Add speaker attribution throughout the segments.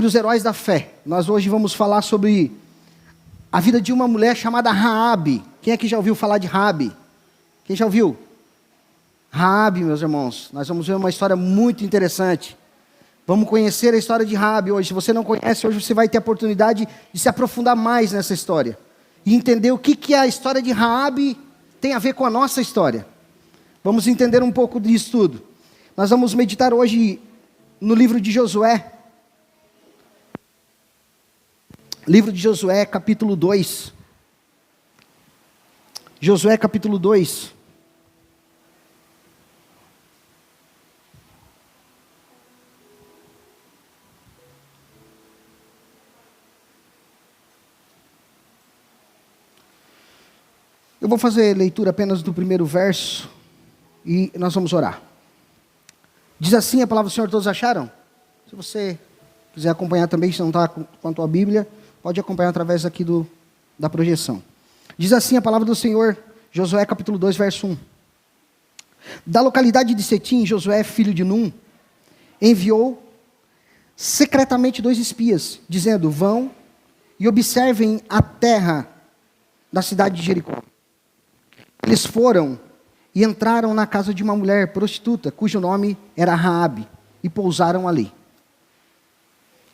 Speaker 1: sobre os heróis da fé. Nós hoje vamos falar sobre a vida de uma mulher chamada Raabe. Quem aqui já ouviu falar de Raabe? Quem já ouviu? Raabe, meus irmãos. Nós vamos ver uma história muito interessante. Vamos conhecer a história de Raabe hoje. Se você não conhece, hoje você vai ter a oportunidade de se aprofundar mais nessa história. E entender o que a história de Raabe tem a ver com a nossa história. Vamos entender um pouco disso tudo. Nós vamos meditar hoje no livro de Josué. Livro de Josué, capítulo 2. Josué, capítulo 2. Eu vou fazer leitura apenas do primeiro verso e nós vamos orar. Diz assim a palavra do Senhor, todos acharam? Se você quiser acompanhar também, se não está com a tua Bíblia, pode acompanhar através aqui da projeção. Diz assim a palavra do Senhor, Josué capítulo 2, verso 1. Da localidade de Setim, Josué, filho de Num, enviou secretamente 2 espias, dizendo, vão e observem a terra da cidade de Jericó. Eles foram e entraram na casa de uma mulher prostituta, cujo nome era Raabe, e pousaram ali.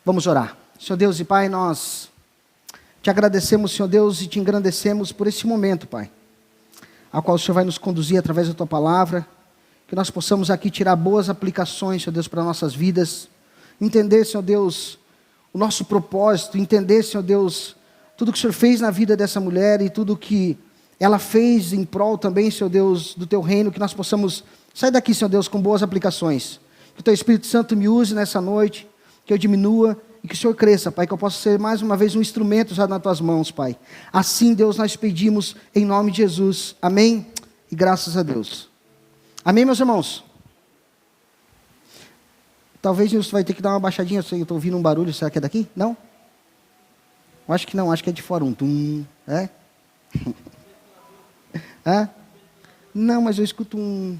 Speaker 1: Vamos orar. Senhor Deus e Pai, nós te agradecemos, Senhor Deus, e te engrandecemos por esse momento, Pai, ao qual o Senhor vai nos conduzir através da tua palavra, que nós possamos aqui tirar boas aplicações, Senhor Deus, para nossas vidas, entender, Senhor Deus, o nosso propósito, entender, Senhor Deus, tudo que o Senhor fez na vida dessa mulher e tudo que ela fez em prol também, Senhor Deus, do teu reino, que nós possamos sair daqui, Senhor Deus, com boas aplicações. Que o teu Espírito Santo me use nessa noite, que eu diminua e que o Senhor cresça, Pai, que eu possa ser mais uma vez um instrumento usado nas tuas mãos, Pai. Assim, Deus, nós pedimos em nome de Jesus. Amém? E graças a Deus. Amém, meus irmãos? Talvez você vai ter que dar uma baixadinha, eu estou ouvindo um barulho, será que é daqui? Não? Eu acho que não, acho que é de fora, um tum, é? É? Não, mas eu escuto um...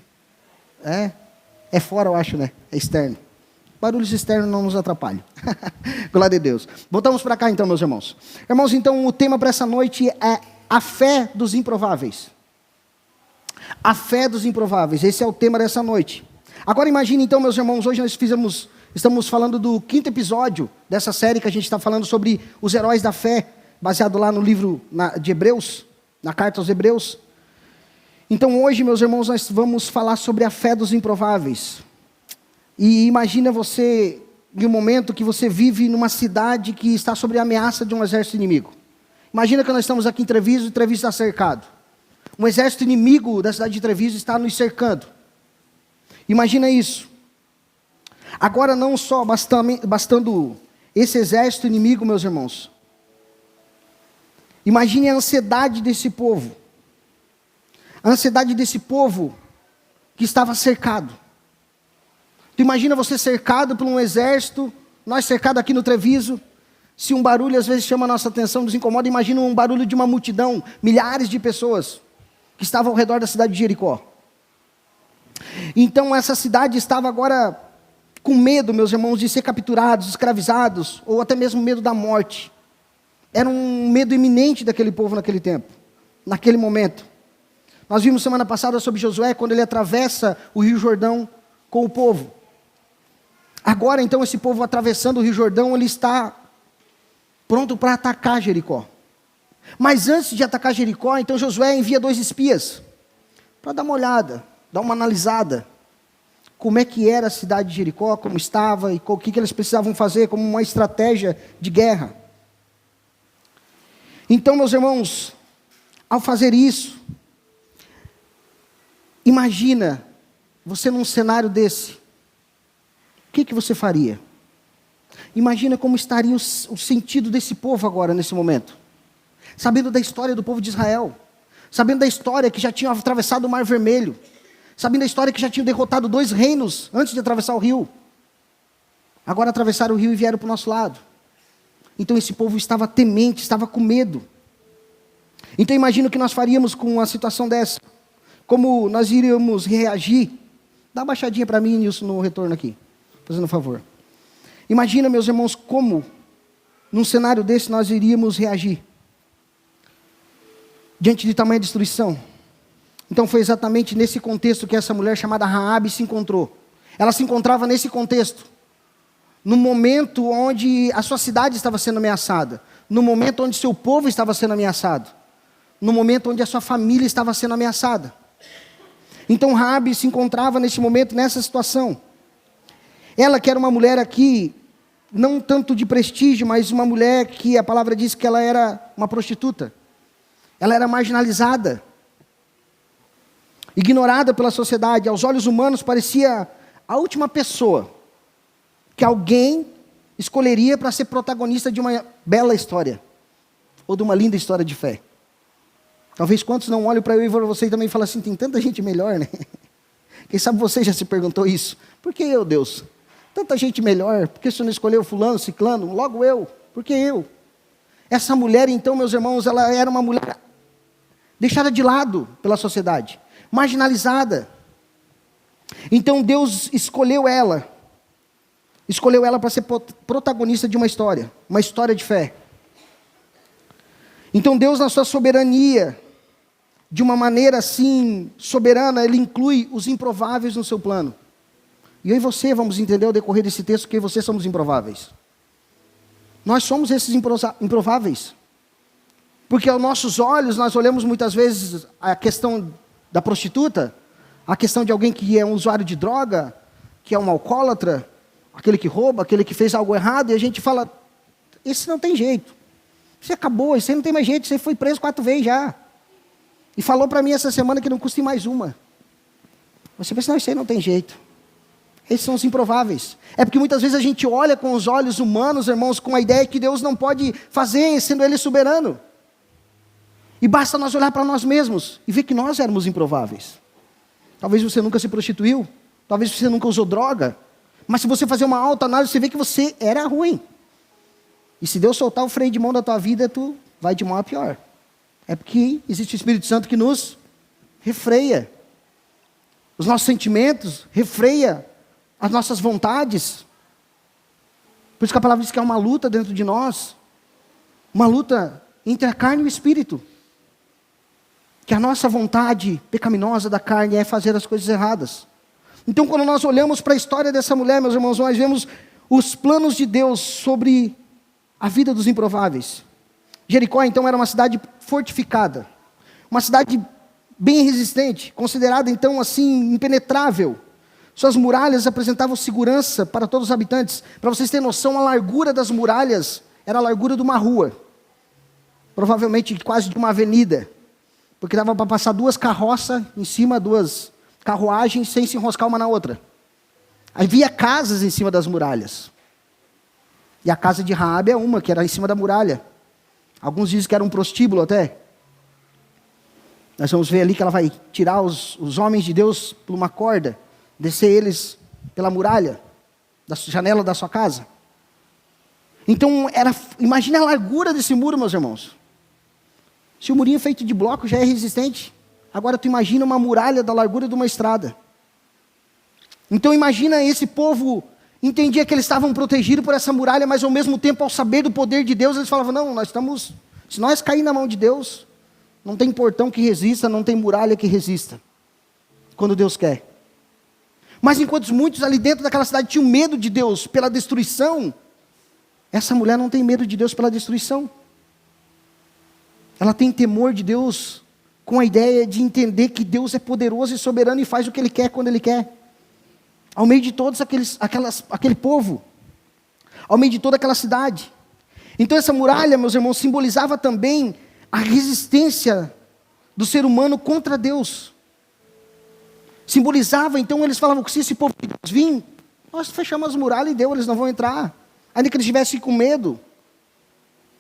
Speaker 1: É fora, eu acho, né? É externo. Barulhos externos não nos atrapalham. Glória a Deus. Voltamos para cá então, meus irmãos. Irmãos, então o tema para essa noite é a fé dos improváveis. A fé dos improváveis. Esse é o tema dessa noite. Agora imagine então, meus irmãos, hoje nós estamos falando do 5º episódio dessa série que a gente está falando sobre os heróis da fé, baseado lá no livro de Hebreus, na carta aos Hebreus. Então hoje, meus irmãos, nós vamos falar sobre a fé dos improváveis. E imagina você, em um momento que você vive numa cidade que está sob a ameaça de um exército inimigo. Imagina que nós estamos aqui em Treviso e Treviso está cercado. Um exército inimigo da cidade de Treviso está nos cercando. Imagina isso. Agora não só bastando esse exército inimigo, meus irmãos. Imagine a ansiedade desse povo. A ansiedade desse povo que estava cercado. Tu imagina você cercado por um exército, nós cercados aqui no Treviso, se um barulho às vezes chama a nossa atenção, nos incomoda, imagina um barulho de uma multidão, milhares de pessoas que estavam ao redor da cidade de Jericó. Então essa cidade estava agora com medo, meus irmãos, de ser capturados, escravizados, ou até mesmo medo da morte. Era um medo iminente daquele povo naquele tempo, naquele momento. Nós vimos semana passada sobre Josué, quando ele atravessa o Rio Jordão com o povo. Agora, então, esse povo atravessando o Rio Jordão, ele está pronto para atacar Jericó. Mas antes de atacar Jericó, então Josué envia 2 espias, para dar uma olhada, dar uma analisada, como é que era a cidade de Jericó, como estava, e o que eles precisavam fazer, como uma estratégia de guerra. Então, meus irmãos, ao fazer isso, imagina você num cenário desse, o que você faria? Imagina como estaria o sentido desse povo agora, nesse momento. Sabendo da história do povo de Israel, sabendo da história que já tinham atravessado o Mar Vermelho, sabendo da história que já tinham derrotado 2 reinos antes de atravessar o rio. Agora atravessaram o rio e vieram para o nosso lado. Então esse povo estava temente, estava com medo. Então imagina o que nós faríamos com uma situação dessa. Como nós iríamos reagir. Dá uma baixadinha para mim, Nilson, no retorno aqui. Fazendo um favor. Imagina, meus irmãos, como num cenário desse nós iríamos reagir diante de tamanha destruição. Então foi exatamente nesse contexto que essa mulher chamada Raabe se encontrou. Ela se encontrava nesse contexto, no momento onde a sua cidade estava sendo ameaçada, no momento onde seu povo estava sendo ameaçado, no momento onde a sua família estava sendo ameaçada. Então Raabe se encontrava nesse momento, nessa situação. Ela que era uma mulher aqui, não tanto de prestígio, mas uma mulher que a palavra diz que ela era uma prostituta. Ela era marginalizada, ignorada pela sociedade. Aos olhos humanos parecia a última pessoa que alguém escolheria para ser protagonista de uma bela história, ou de uma linda história de fé. Talvez quantos não olhem para eu e para você e também falam assim, tem tanta gente melhor, né? Quem sabe você já se perguntou isso. Por que eu, Deus? Tanta gente melhor, por que o Senhor não escolheu fulano, ciclano, logo eu? Por que eu? Essa mulher então, meus irmãos, ela era uma mulher deixada de lado pela sociedade, marginalizada. Então Deus escolheu ela para ser protagonista de uma história de fé. Então Deus, na sua soberania, de uma maneira assim, soberana, Ele inclui os improváveis no seu plano. E eu e você vamos entender ao decorrer desse texto que eu e você somos improváveis. Nós somos esses improváveis. Porque aos nossos olhos, nós olhamos muitas vezes a questão da prostituta, a questão de alguém que é um usuário de droga, que é um alcoólatra, aquele que rouba, aquele que fez algo errado, e a gente fala, esse não tem jeito. Você acabou, esse não tem mais jeito, você foi preso 4 vezes já. E falou para mim essa semana que não custe mais uma. Você pensa, não, isso aí não tem jeito. Esses são os improváveis. É porque muitas vezes a gente olha com os olhos humanos, irmãos, com a ideia que Deus não pode fazer, sendo Ele soberano. E basta nós olhar para nós mesmos e ver que nós éramos improváveis. Talvez você nunca se prostituiu, talvez você nunca usou droga, mas se você fazer uma autoanálise, você vê que você era ruim. E se Deus soltar o freio de mão da tua vida, tu vai de mal a pior. É porque existe o Espírito Santo que nos refreia. Os nossos sentimentos, refreia as nossas vontades. Por isso que a palavra diz que é uma luta dentro de nós. Uma luta entre a carne e o Espírito. Que a nossa vontade pecaminosa da carne é fazer as coisas erradas. Então quando nós olhamos para a história dessa mulher, meus irmãos, nós vemos os planos de Deus sobre a vida dos improváveis. Jericó, então, era uma cidade fortificada. Uma cidade bem resistente, considerada, então, assim, impenetrável. Suas muralhas apresentavam segurança para todos os habitantes. Para vocês terem noção, a largura das muralhas era a largura de uma rua. Provavelmente quase de uma avenida. Porque dava para passar 2 carroças em cima, 2 carruagens, sem se enroscar uma na outra. Havia casas em cima das muralhas. E a casa de Raabe é uma, que era em cima da muralha. Alguns dizem que era um prostíbulo até. Nós vamos ver ali que ela vai tirar os homens de Deus por uma corda, descer eles pela muralha, da janela da sua casa. Então, imagine a largura desse muro, meus irmãos. Se o murinho feito de bloco já é resistente, agora tu imagina uma muralha da largura de uma estrada. Então imagina esse povo, entendia que eles estavam protegidos por essa muralha, mas ao mesmo tempo, ao saber do poder de Deus, eles falavam, não, se nós cair na mão de Deus, não tem portão que resista, não tem muralha que resista, quando Deus quer. Mas enquanto muitos ali dentro daquela cidade tinham medo de Deus pela destruição, essa mulher não tem medo de Deus pela destruição. Ela tem temor de Deus com a ideia de entender que Deus é poderoso e soberano e faz o que Ele quer quando Ele quer. Ao meio de todos aquele povo, ao meio de toda aquela cidade. Então essa muralha, meus irmãos, simbolizava também a resistência do ser humano contra Deus. Simbolizava, então eles falavam que se esse povo de Deus vir, nós fechamos as muralhas e deu, eles não vão entrar. Ainda que eles estivessem com medo,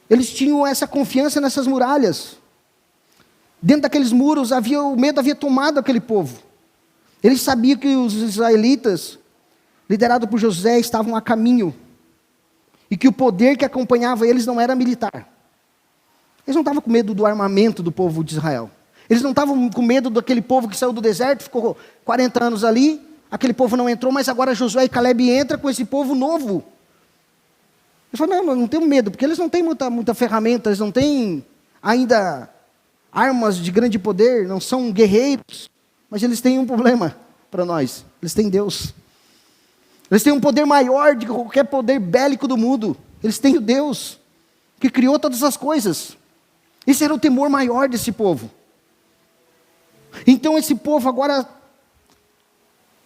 Speaker 1: eles tinham essa confiança nessas muralhas. Dentro daqueles muros, o medo havia tomado aquele povo. Eles sabiam que os israelitas, liderados por Josué, estavam a caminho. E que o poder que acompanhava eles não era militar. Eles não estavam com medo do armamento do povo de Israel. Eles não estavam com medo daquele povo que saiu do deserto, ficou 40 anos ali. Aquele povo não entrou, mas agora Josué e Caleb entram com esse povo novo. Eu falo, não, eu não tenho medo, porque eles não têm muita ferramenta, eles não têm ainda armas de grande poder, não são guerreiros, mas eles têm um problema para nós, eles têm Deus. Eles têm um poder maior do que qualquer poder bélico do mundo. Eles têm o Deus que criou todas as coisas. Esse era o temor maior desse povo. Então esse povo agora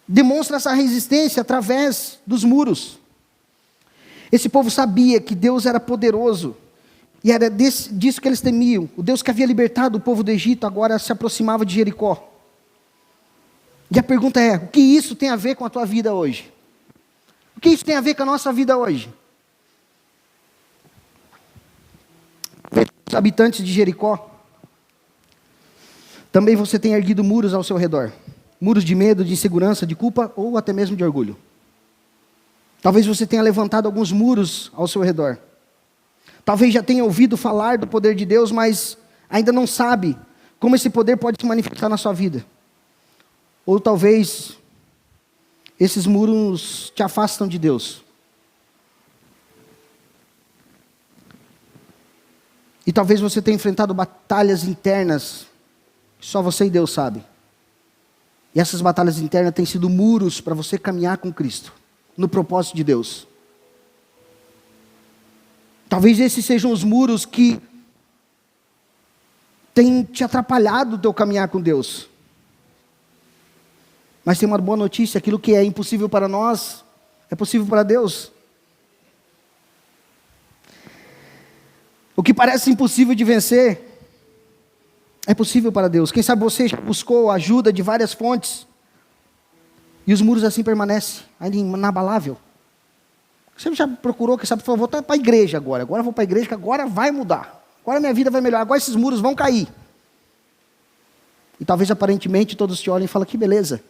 Speaker 1: demonstra essa resistência através dos muros. Esse povo sabia que Deus era poderoso. E era disso que eles temiam. O Deus que havia libertado o povo do Egito agora se aproximava de Jericó. E a pergunta é, o que isso tem a ver com a tua vida hoje? O que isso tem a ver com a nossa vida hoje? Os habitantes de Jericó, também você tem erguido muros ao seu redor. Muros de medo, de insegurança, de culpa ou até mesmo de orgulho. Talvez você tenha levantado alguns muros ao seu redor. Talvez já tenha ouvido falar do poder de Deus, mas ainda não sabe como esse poder pode se manifestar na sua vida. Ou talvez esses muros te afastam de Deus. E talvez você tenha enfrentado batalhas internas que só você e Deus sabe. E essas batalhas internas têm sido muros para você caminhar com Cristo, no propósito de Deus. Talvez esses sejam os muros que têm te atrapalhado o teu caminhar com Deus. Mas tem uma boa notícia, aquilo que é impossível para nós, é possível para Deus. O que parece impossível de vencer, é possível para Deus. Quem sabe você já buscou ajuda de várias fontes, e os muros assim permanecem, ainda inabalável. Você já procurou, quem sabe, falou, vou para a igreja agora eu vou para a igreja, que agora vai mudar. Agora minha vida vai melhorar, agora esses muros vão cair. E talvez aparentemente todos te olhem e falem, que beleza.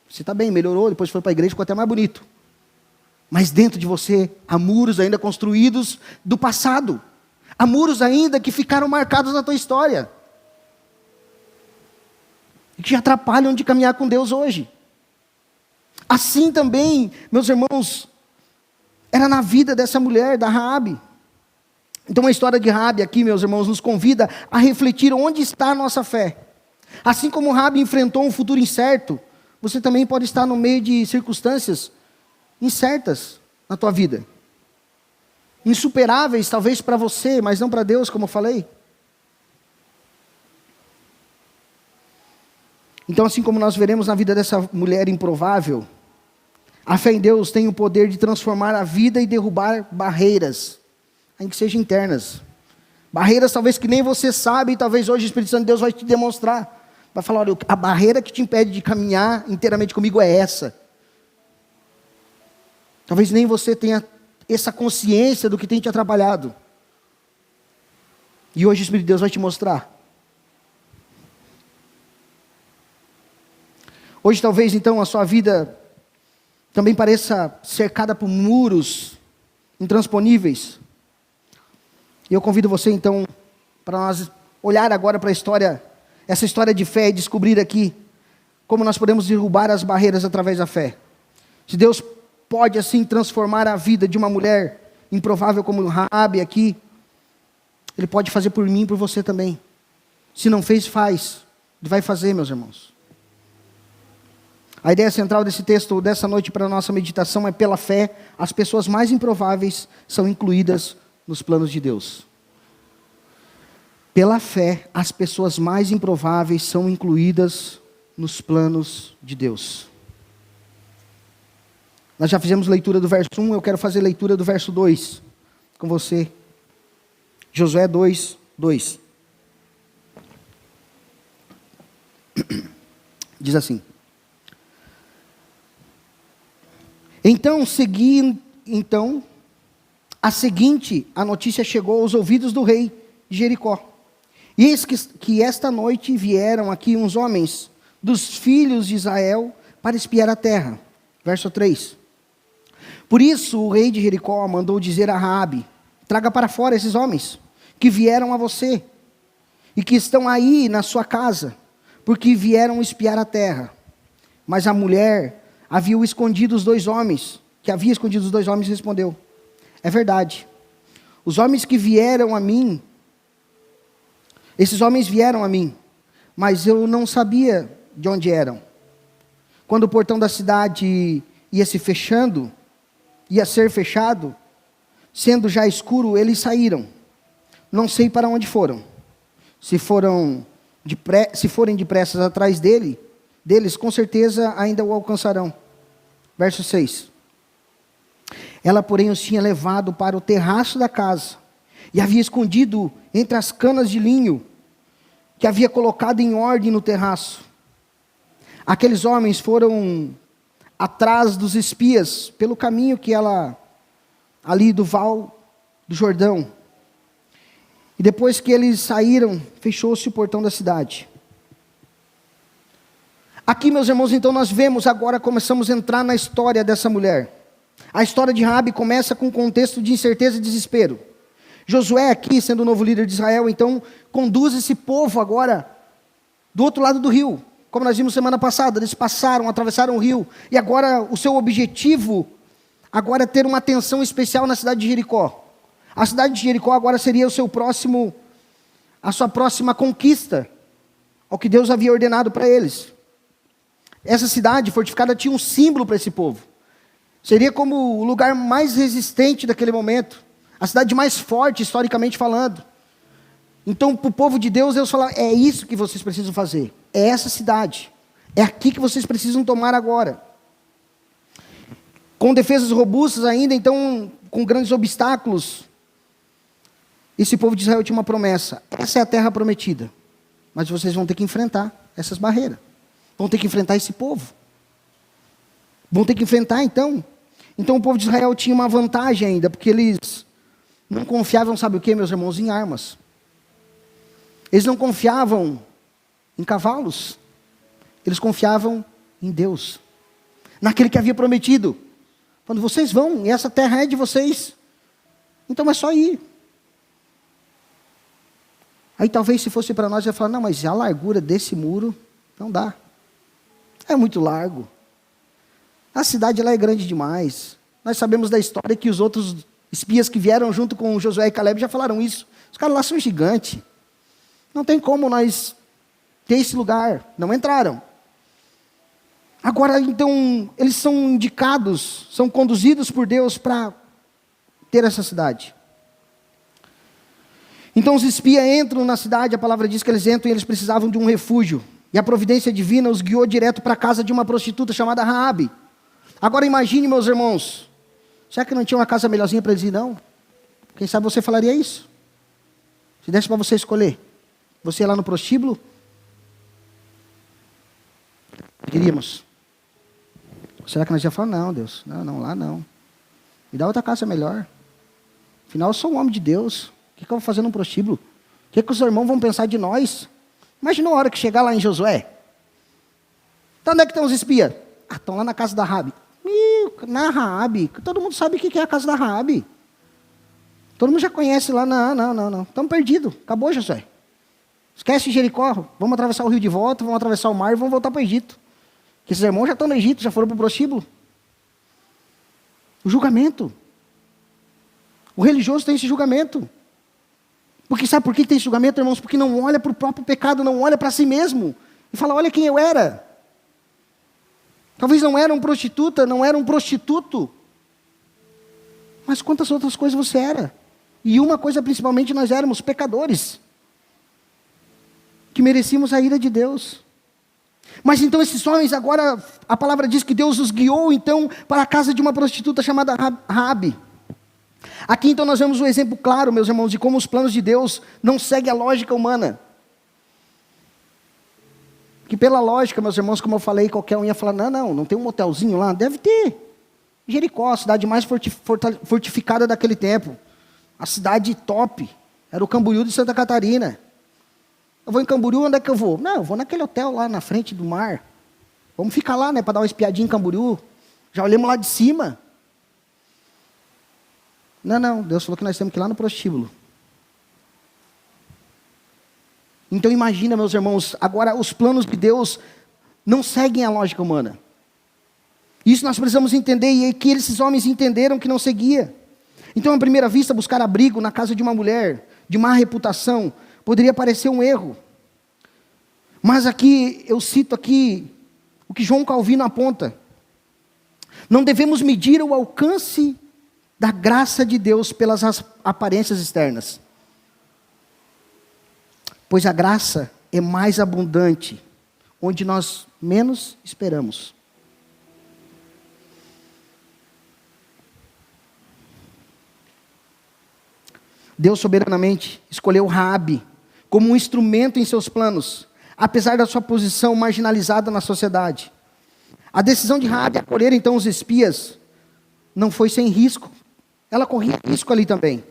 Speaker 1: Você está bem, melhorou, depois foi para a igreja, ficou até mais bonito. Mas dentro de você, há muros ainda construídos do passado. Há muros ainda que ficaram marcados na tua história. E que te atrapalham de caminhar com Deus hoje. Assim também, meus irmãos, era na vida dessa mulher, da Raabe. Então a história de Raabe aqui, meus irmãos, nos convida a refletir onde está a nossa fé. Assim como Raabe enfrentou um futuro incerto, você também pode estar no meio de circunstâncias incertas na tua vida. Insuperáveis talvez para você, mas não para Deus, como eu falei. Então, assim como nós veremos na vida dessa mulher improvável, a fé em Deus tem o poder de transformar a vida e derrubar barreiras, ainda que sejam internas. Barreiras talvez que nem você sabe, e talvez hoje o Espírito Santo de Deus vai te demonstrar. Vai falar, olha, a barreira que te impede de caminhar inteiramente comigo é essa. Talvez nem você tenha essa consciência do que tem te atrapalhado. E hoje o Espírito de Deus vai te mostrar. Hoje talvez então a sua vida também pareça cercada por muros intransponíveis. E eu convido você então para nós olhar agora para a história, essa história de fé, e descobrir aqui como nós podemos derrubar as barreiras através da fé. Se Deus pode assim transformar a vida de uma mulher improvável como Raabe aqui, Ele pode fazer por mim e por você também. Se não fez, faz. Ele vai fazer, meus irmãos. A ideia central desse texto, dessa noite para a nossa meditação é: pela fé, as pessoas mais improváveis são incluídas nos planos de Deus. Pela fé, as pessoas mais improváveis são incluídas nos planos de Deus. Nós já fizemos leitura do verso 1, eu quero fazer leitura do verso 2 com você. Josué 2, 2. Diz assim: a notícia chegou aos ouvidos do rei de Jericó. E eis que esta noite vieram aqui uns homens dos filhos de Israel para espiar a terra. Verso 3. Por isso o rei de Jericó mandou dizer a Raabe: traga para fora esses homens que vieram a você e que estão aí na sua casa, porque vieram espiar a terra. Mas a mulher havia escondido os dois homens, respondeu: é verdade, Os homens que vieram a mim, esses homens vieram a mim, mas eu não sabia de onde eram. Quando o portão da cidade ia se fechando, ia ser fechado, sendo já escuro, eles saíram. Não sei para onde foram. Se forem depressa atrás deles, com certeza ainda o alcançarão. Verso 6. Ela, porém, os tinha levado para o terraço da casa, e havia escondido entre as canas de linho, que havia colocado em ordem no terraço. Aqueles homens foram atrás dos espias, pelo caminho que ela, ali do Val do Jordão. E depois que eles saíram, fechou-se o portão da cidade. Aqui, meus irmãos, então nós vemos agora, começamos a entrar na história dessa mulher. A história de Raabe começa com um contexto de incerteza e desespero. Josué aqui, sendo o novo líder de Israel, então conduz esse povo agora do outro lado do rio. Como nós vimos semana passada, eles atravessaram o rio. E agora o seu objetivo agora é ter uma atenção especial na cidade de Jericó. A cidade de Jericó agora seria a sua próxima conquista, ao que Deus havia ordenado para eles. Essa cidade fortificada tinha um símbolo para esse povo. Seria como o lugar mais resistente daquele momento. A cidade mais forte, historicamente falando. Então, para o povo de Deus, Deus fala, é isso que vocês precisam fazer. É essa cidade. É aqui que vocês precisam tomar agora. Com defesas robustas ainda, então, com grandes obstáculos. Esse povo de Israel tinha uma promessa. Essa é a terra prometida. Mas vocês vão ter que enfrentar essas barreiras. Vão ter que enfrentar esse povo. Vão ter que enfrentar, então. Então, o povo de Israel tinha uma vantagem ainda, porque eles não confiavam, sabe o que, meus irmãos? Em armas. Eles não confiavam em cavalos. Eles confiavam em Deus. Naquele que havia prometido. Quando vocês vão, e essa terra é de vocês, então é só ir. Aí talvez se fosse para nós, ia falar, não, mas a largura desse muro não dá. É muito largo. A cidade lá é grande demais. Nós sabemos da história que os outros espias que vieram junto com Josué e Caleb já falaram isso. Os caras lá são gigantes. Não tem como nós ter esse lugar. Não entraram. Agora, então, eles são indicados, são conduzidos por Deus para ter essa cidade. Então os espias entram na cidade, a palavra diz que eles entram e eles precisavam de um refúgio. E a providência divina os guiou direto para a casa de uma prostituta chamada Raabe. Agora imagine, meus irmãos, será que não tinha uma casa melhorzinha para eles ir, não? Quem sabe você falaria isso? Se desse para você escolher, você ia lá no prostíbulo? Queríamos. Será que nós ia falar, não, Deus, não, lá não. Me dá outra casa melhor. Afinal, eu sou um homem de Deus. O que eu vou fazer num prostíbulo? O que os irmãos vão pensar de nós? Imagina a hora que chegar lá em Josué. Então onde é que estão os espias? Estão lá na casa da Raabe. Na Raabe. Todo mundo sabe o que é a casa da Raabe. Todo mundo já conhece lá. Não. Estamos perdidos. Acabou, Josué. Esquece Jericó. Vamos atravessar o rio de volta, vamos atravessar o mar e vamos voltar para o Egito. Porque esses irmãos já estão no Egito, já foram para o prostíbulo. O julgamento. O religioso tem esse julgamento. Porque sabe por que tem esse julgamento, irmãos? Porque não olha para o próprio pecado, não olha para si mesmo. E fala, olha quem eu era. Talvez não era uma prostituta, não era um prostituto. Mas quantas outras coisas você era? E uma coisa principalmente, nós éramos pecadores. Que merecíamos a ira de Deus. Mas então esses homens agora, a palavra diz que Deus os guiou então para a casa de uma prostituta chamada Raabe. Aqui então nós vemos um exemplo claro, meus irmãos, de como os planos de Deus não seguem a lógica humana. Que pela lógica, meus irmãos, como eu falei, qualquer um ia falar, não tem um motelzinho lá? Deve ter. Jericó, a cidade mais fortificada daquele tempo. A cidade top. Era o Camboriú de Santa Catarina. Eu vou em Camboriú, onde é que eu vou? Não, eu vou naquele hotel lá na frente do mar. Vamos ficar lá, para dar uma espiadinha em Camboriú. Já olhamos lá de cima. Não, Deus falou que nós temos que ir lá no prostíbulo. Então imagina, meus irmãos, agora os planos de Deus não seguem a lógica humana. Isso nós precisamos entender, e é que esses homens entenderam que não seguia. Então, à primeira vista, buscar abrigo na casa de uma mulher de má reputação poderia parecer um erro. Mas aqui, eu cito aqui o que João Calvino aponta. Não devemos medir o alcance da graça de Deus pelas aparências externas, pois a graça é mais abundante onde nós menos esperamos. Deus soberanamente escolheu Raabe como um instrumento em seus planos, apesar da sua posição marginalizada na sociedade. A decisão de Raabe acolher então os espias não foi sem risco. Ela corria risco ali também.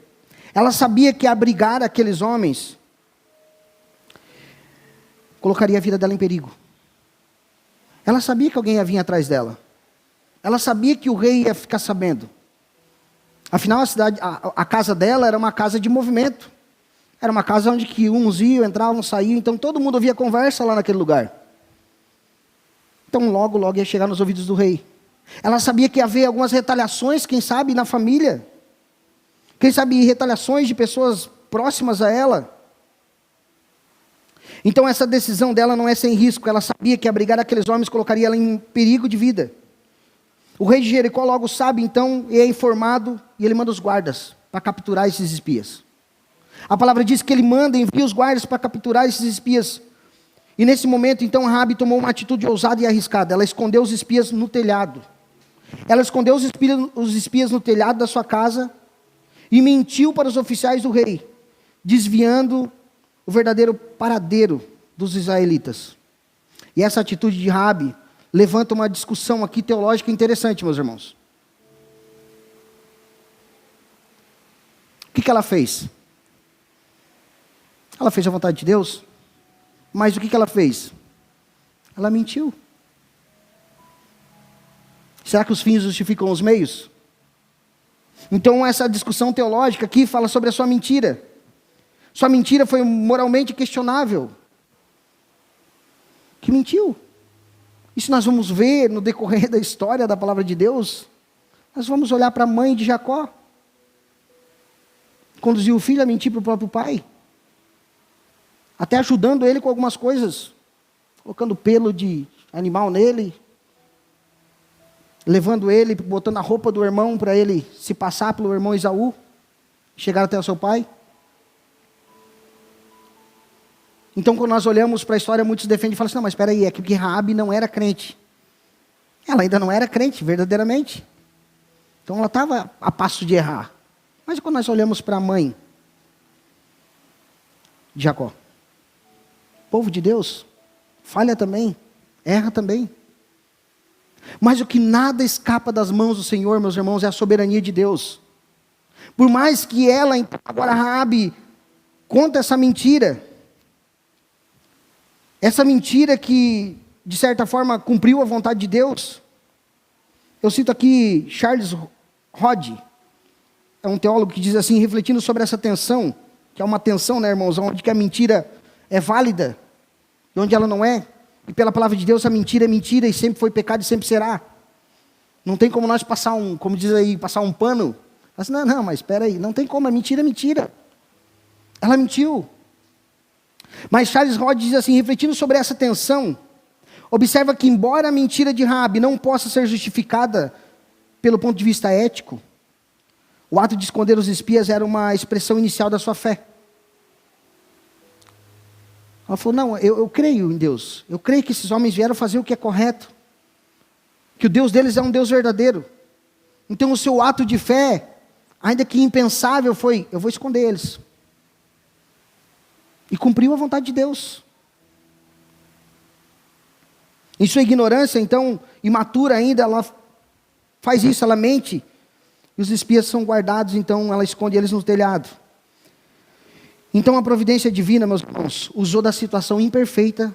Speaker 1: Ela sabia que abrigar aqueles homens colocaria a vida dela em perigo. Ela sabia que alguém ia vir atrás dela. Ela sabia que o rei ia ficar sabendo. Afinal, a casa dela era uma casa de movimento. Era uma casa onde que uns iam, entravam, saíam. Então todo mundo ouvia conversa lá naquele lugar. Então logo ia chegar nos ouvidos do rei. Ela sabia que ia haver algumas retaliações, quem sabe, na família. Quem sabe retaliações de pessoas próximas a ela. Então essa decisão dela não é sem risco. Ela sabia que abrigar aqueles homens colocaria ela em perigo de vida. O rei de Jericó logo sabe, então, e é informado, e ele manda os guardas para capturar esses espias. A palavra diz que ele envia os guardas para capturar esses espias. E nesse momento, então, Raabe tomou uma atitude ousada e arriscada. Ela escondeu os espias no telhado. Ela escondeu os espias no telhado da sua casa e mentiu para os oficiais do rei, desviando o verdadeiro paradeiro dos israelitas. E essa atitude de Raabe levanta uma discussão aqui teológica interessante, meus irmãos. O que ela fez? Ela fez a vontade de Deus, mas o que ela fez? Ela mentiu. Será que os fins justificam os meios? Então essa discussão teológica aqui fala sobre a sua mentira. Sua mentira foi moralmente questionável. Que mentiu. Isso nós vamos ver no decorrer da história da palavra de Deus. Nós vamos olhar para a mãe de Jacó. Conduziu o filho a mentir para o próprio pai. Até ajudando ele com algumas coisas. Colocando pelo de animal nele. Levando ele, botando a roupa do irmão para ele se passar pelo irmão Esaú. Chegar até o seu pai. Então, quando nós olhamos para a história, muitos defendem e falam assim, não, mas espera aí, é que Raabe não era crente. Ela ainda não era crente, verdadeiramente. Então, ela estava a passo de errar. Mas quando nós olhamos para a mãe de Jacó, povo de Deus, falha também, erra também. Mas o que nada escapa das mãos do Senhor, meus irmãos, é a soberania de Deus. Por mais que ela, agora Raabe, conta essa mentira que, de certa forma, cumpriu a vontade de Deus. Eu cito aqui Charles Hodge, é um teólogo que diz assim, refletindo sobre essa tensão, que é uma tensão, né, irmãos, onde que a mentira é válida, e onde ela não é. E pela palavra de Deus, a mentira é mentira, e sempre foi pecado e sempre será. Não tem como nós passar como diz aí, passar um pano. Assim, não, mas espera aí, não tem como, a mentira é mentira. Ela mentiu. Mas Charles Hodge diz assim, refletindo sobre essa tensão, observa que embora a mentira de Raabe não possa ser justificada pelo ponto de vista ético, o ato de esconder os espias era uma expressão inicial da sua fé. Ela falou, não, eu creio em Deus, eu creio que esses homens vieram fazer o que é correto, que o Deus deles é um Deus verdadeiro. Então o seu ato de fé, ainda que impensável, foi, eu vou esconder eles. E cumpriu a vontade de Deus. Em sua ignorância, então, imatura ainda, ela faz isso, ela mente. E os espias são guardados, então ela esconde eles no telhado. Então a providência divina, meus irmãos, usou da situação imperfeita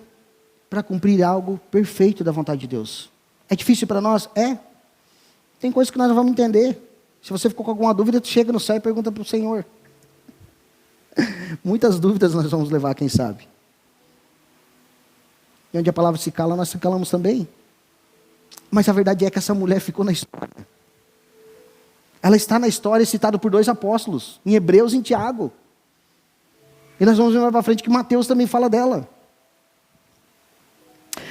Speaker 1: para cumprir algo perfeito da vontade de Deus. É difícil para nós? É. Tem coisas que nós não vamos entender. Se você ficou com alguma dúvida, tu chega no céu e pergunta para o Senhor. Muitas dúvidas nós vamos levar, quem sabe. E onde a palavra se cala, nós se calamos também. Mas a verdade é que essa mulher ficou na história. Ela está na história citada por 2 apóstolos, em Hebreus e em Tiago. E nós vamos ver mais para frente que Mateus também fala dela.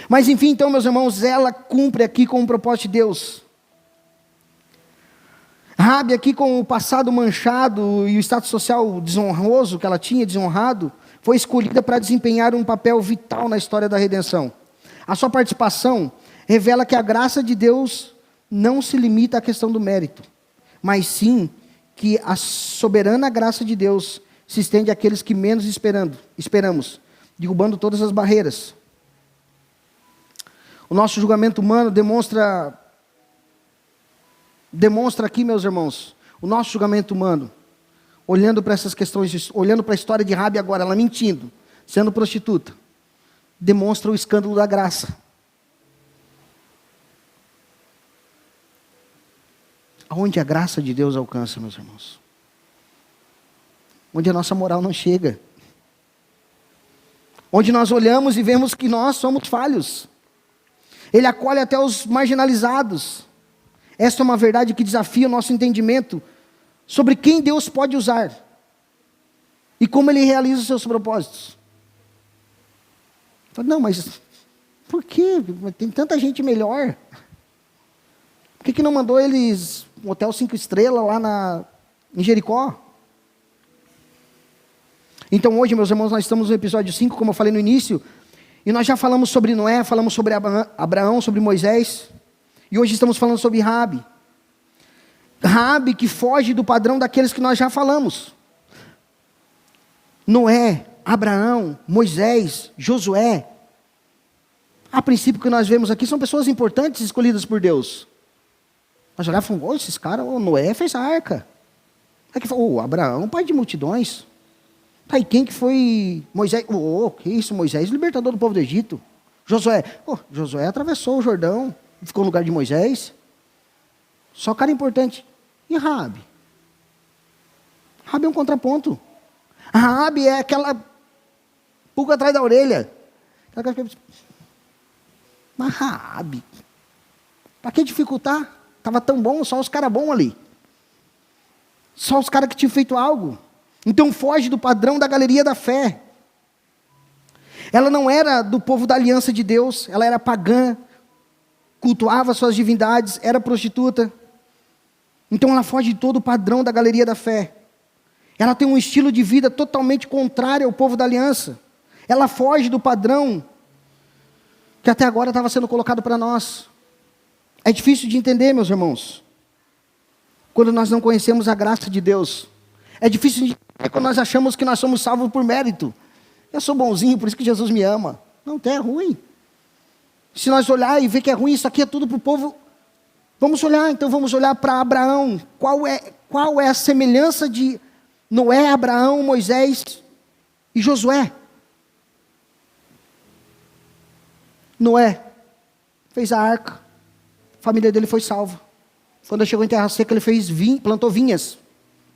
Speaker 1: Mas enfim, então, meus irmãos, ela cumpre aqui com o propósito de Deus. Raabe aqui, com o passado manchado e o status social desonroso que ela tinha, desonrado, foi escolhida para desempenhar um papel vital na história da redenção. A sua participação revela que a graça de Deus não se limita à questão do mérito, mas sim que a soberana graça de Deus se estende àqueles que menos esperamos, derrubando todas as barreiras. O nosso julgamento humano demonstra aqui, meus irmãos, o nosso julgamento humano, olhando para essas questões, olhando para a história de Raabe agora, ela mentindo, sendo prostituta, demonstra o escândalo da graça. Aonde a graça de Deus alcança, meus irmãos? Onde a nossa moral não chega. Onde nós olhamos e vemos que nós somos falhos. Ele acolhe até os marginalizados. Esta é uma verdade que desafia o nosso entendimento sobre quem Deus pode usar e como Ele realiza os seus propósitos. Não, mas por quê? Tem tanta gente melhor. Por que não mandou eles um hotel 5 estrelas lá em Jericó? Então hoje, meus irmãos, nós estamos no episódio 5, como eu falei no início, e nós já falamos sobre Noé, falamos sobre Abraão, sobre Moisés, e hoje estamos falando sobre Raabe. Raabe que foge do padrão daqueles que nós já falamos. Noé, Abraão, Moisés, Josué. A princípio que nós vemos aqui são pessoas importantes escolhidas por Deus. Nós olhamos e falamos, esses caras, Noé fez a arca. Aqui falou, Abraão, pai de multidões. Tá, e quem que foi Moisés? Que isso, Moisés, libertador do povo do Egito. Josué, Josué atravessou o Jordão, ficou no lugar de Moisés. Só cara importante. E Raabe? Raabe é um contraponto. Raabe é aquela pulga atrás da orelha. Mas Raabe, para que dificultar? Estava tão bom, só os caras bons ali. Só os caras que tinham feito algo. Então foge do padrão da galeria da fé. Ela não era do povo da aliança de Deus, ela era pagã, cultuava suas divindades, era prostituta. Então ela foge de todo o padrão da galeria da fé. Ela tem um estilo de vida totalmente contrário ao povo da aliança. Ela foge do padrão que até agora estava sendo colocado para nós. É difícil de entender, meus irmãos, quando nós não conhecemos a graça de Deus. É difícil de entender quando nós achamos que nós somos salvos por mérito. Eu sou bonzinho, por isso que Jesus me ama. Não, é ruim. Se nós olhar e ver que é ruim, isso aqui é tudo para o povo. Vamos olhar para Abraão. Qual é a semelhança de Noé, Abraão, Moisés e Josué? Noé fez a arca, a família dele foi salva. Quando ele chegou em terra seca, ele fez vinho, plantou vinhas.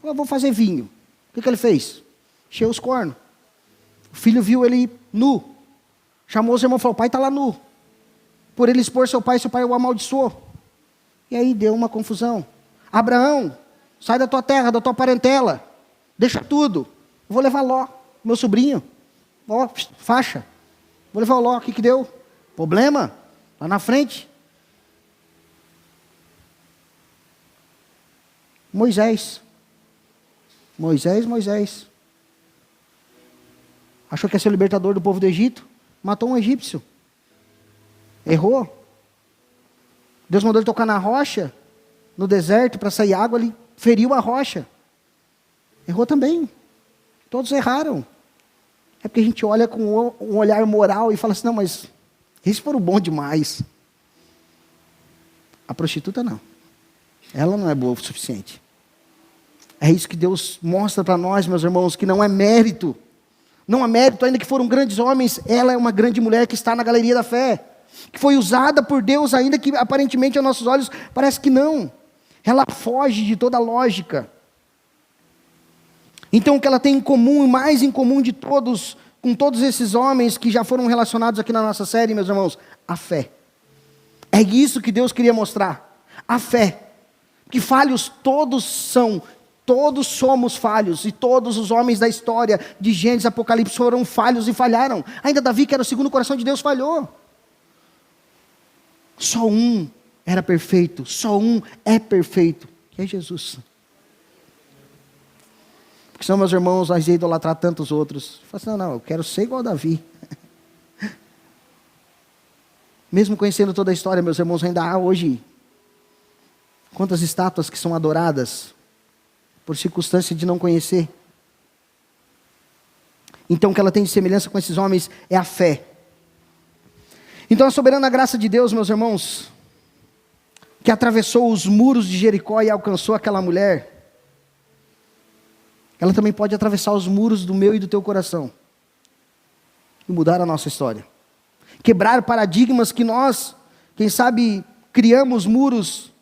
Speaker 1: Eu vou fazer vinho. O que ele fez? Encheu os cornos. O filho viu ele nu. Chamou os irmãos e falou, o pai está lá nu. Por ele expor seu pai o amaldiçoou. E aí deu uma confusão. Abraão, sai da tua terra, da tua parentela. Deixa tudo. Vou levar Ló, meu sobrinho. Ó, faixa. Vou levar o Ló. O que deu? Problema? Lá na frente. Moisés. Achou que ia ser o libertador do povo do Egito. Matou um egípcio. Errou. Deus mandou ele tocar na rocha, no deserto, para sair água, ele feriu a rocha. Errou também. Todos erraram. É porque a gente olha com um olhar moral e fala assim, não, mas eles foram bons demais. A prostituta não. Ela não é boa o suficiente. É isso que Deus mostra para nós, meus irmãos, que não é mérito. Não há mérito, ainda que foram grandes homens, ela é uma grande mulher que está na galeria da fé. Que foi usada por Deus, ainda que aparentemente aos nossos olhos parece que não. Ela foge de toda a lógica. Então o que ela tem em comum, e mais em comum de todos, com todos esses homens que já foram relacionados aqui na nossa série, meus irmãos, a fé. É isso que Deus queria mostrar, a fé. Que falhos todos são, todos somos falhos, e todos os homens da história de Gênesis e Apocalipse foram falhos e falharam. Ainda Davi, que era o segundo coração de Deus, falhou. Só um era perfeito, só um é perfeito, que é Jesus. Porque senão, meus irmãos, nós iam idolatrar tantos outros. Fala assim, não, eu quero ser igual a Davi. Mesmo conhecendo toda a história, meus irmãos, ainda há hoje quantas estátuas que são adoradas por circunstância de não conhecer. Então, o que ela tem de semelhança com esses homens é a fé. Então, a soberana graça de Deus, meus irmãos, que atravessou os muros de Jericó e alcançou aquela mulher, ela também pode atravessar os muros do meu e do teu coração e mudar a nossa história. Quebrar paradigmas que nós, quem sabe, criamos muros.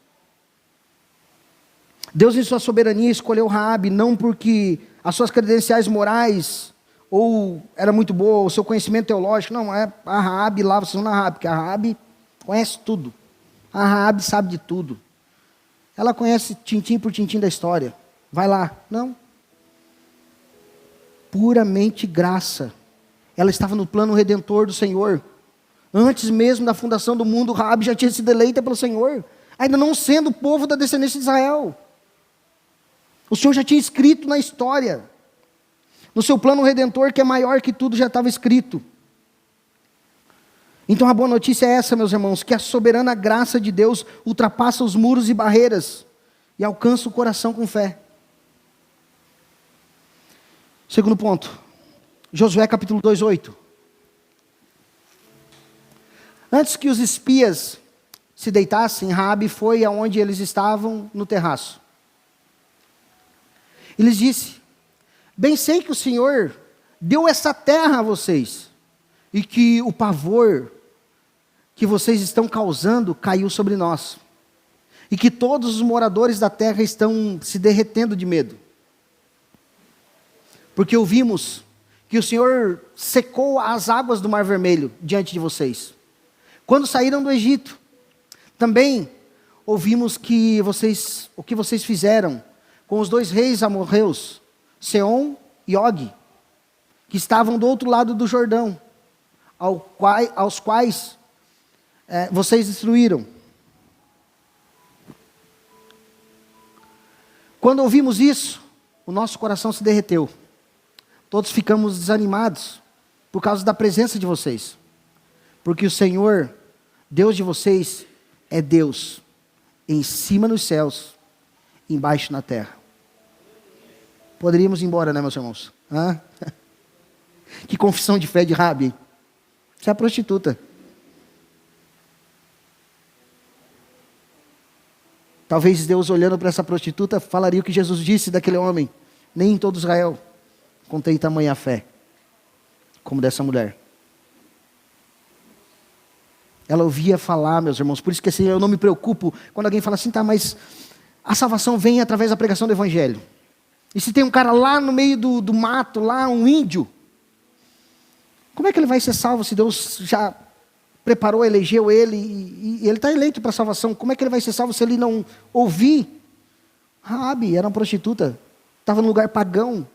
Speaker 1: Deus, em sua soberania, escolheu Raabe não porque as suas credenciais morais ou era muito boa, o seu conhecimento teológico. Não, é a Raabe lá, vocês vão na Raabe, porque a Raabe conhece tudo. A Raabe sabe de tudo. Ela conhece tintim por tintim da história. Vai lá. Não. Puramente graça. Ela estava no plano redentor do Senhor. Antes mesmo da fundação do mundo, Raabe já tinha sido eleita pelo Senhor, ainda não sendo povo da descendência de Israel. O Senhor já tinha escrito na história, no seu plano redentor, que é maior que tudo, já estava escrito. Então a boa notícia é essa, meus irmãos, que a soberana graça de Deus ultrapassa os muros e barreiras e alcança o coração com fé. Segundo ponto, Josué capítulo 2:8. Antes que os espias se deitassem, Raabe foi aonde eles estavam no terraço. E lhes disse: bem sei que o Senhor deu essa terra a vocês, e que o pavor que vocês estão causando caiu sobre nós, e que todos os moradores da terra estão se derretendo de medo. Porque ouvimos que o Senhor secou as águas do Mar Vermelho diante de vocês, quando saíram do Egito. Também ouvimos que o que vocês fizeram com os 2 reis amorreus, Seom e Og, que estavam do outro lado do Jordão, aos quais vocês destruíram. Quando ouvimos isso, o nosso coração se derreteu. Todos ficamos desanimados por causa da presença de vocês. Porque o Senhor, Deus de vocês, é Deus em cima nos céus, embaixo na terra. Poderíamos ir embora, né, meus irmãos? Hã? Que confissão de fé de Raabe. Você é a prostituta. Talvez Deus, olhando para essa prostituta, falaria o que Jesus disse daquele homem: nem em todo Israel contei tamanha fé como dessa mulher. Ela ouvia falar, meus irmãos. Por isso que assim, eu não me preocupo quando alguém fala assim: tá, mas a salvação vem através da pregação do Evangelho. E se tem um cara lá no meio do mato, lá um índio, como é que ele vai ser salvo se Deus já preparou, elegeu ele e ele está eleito para a salvação? Como é que ele vai ser salvo se ele não ouvir? Raabe era uma prostituta, estava num lugar pagão,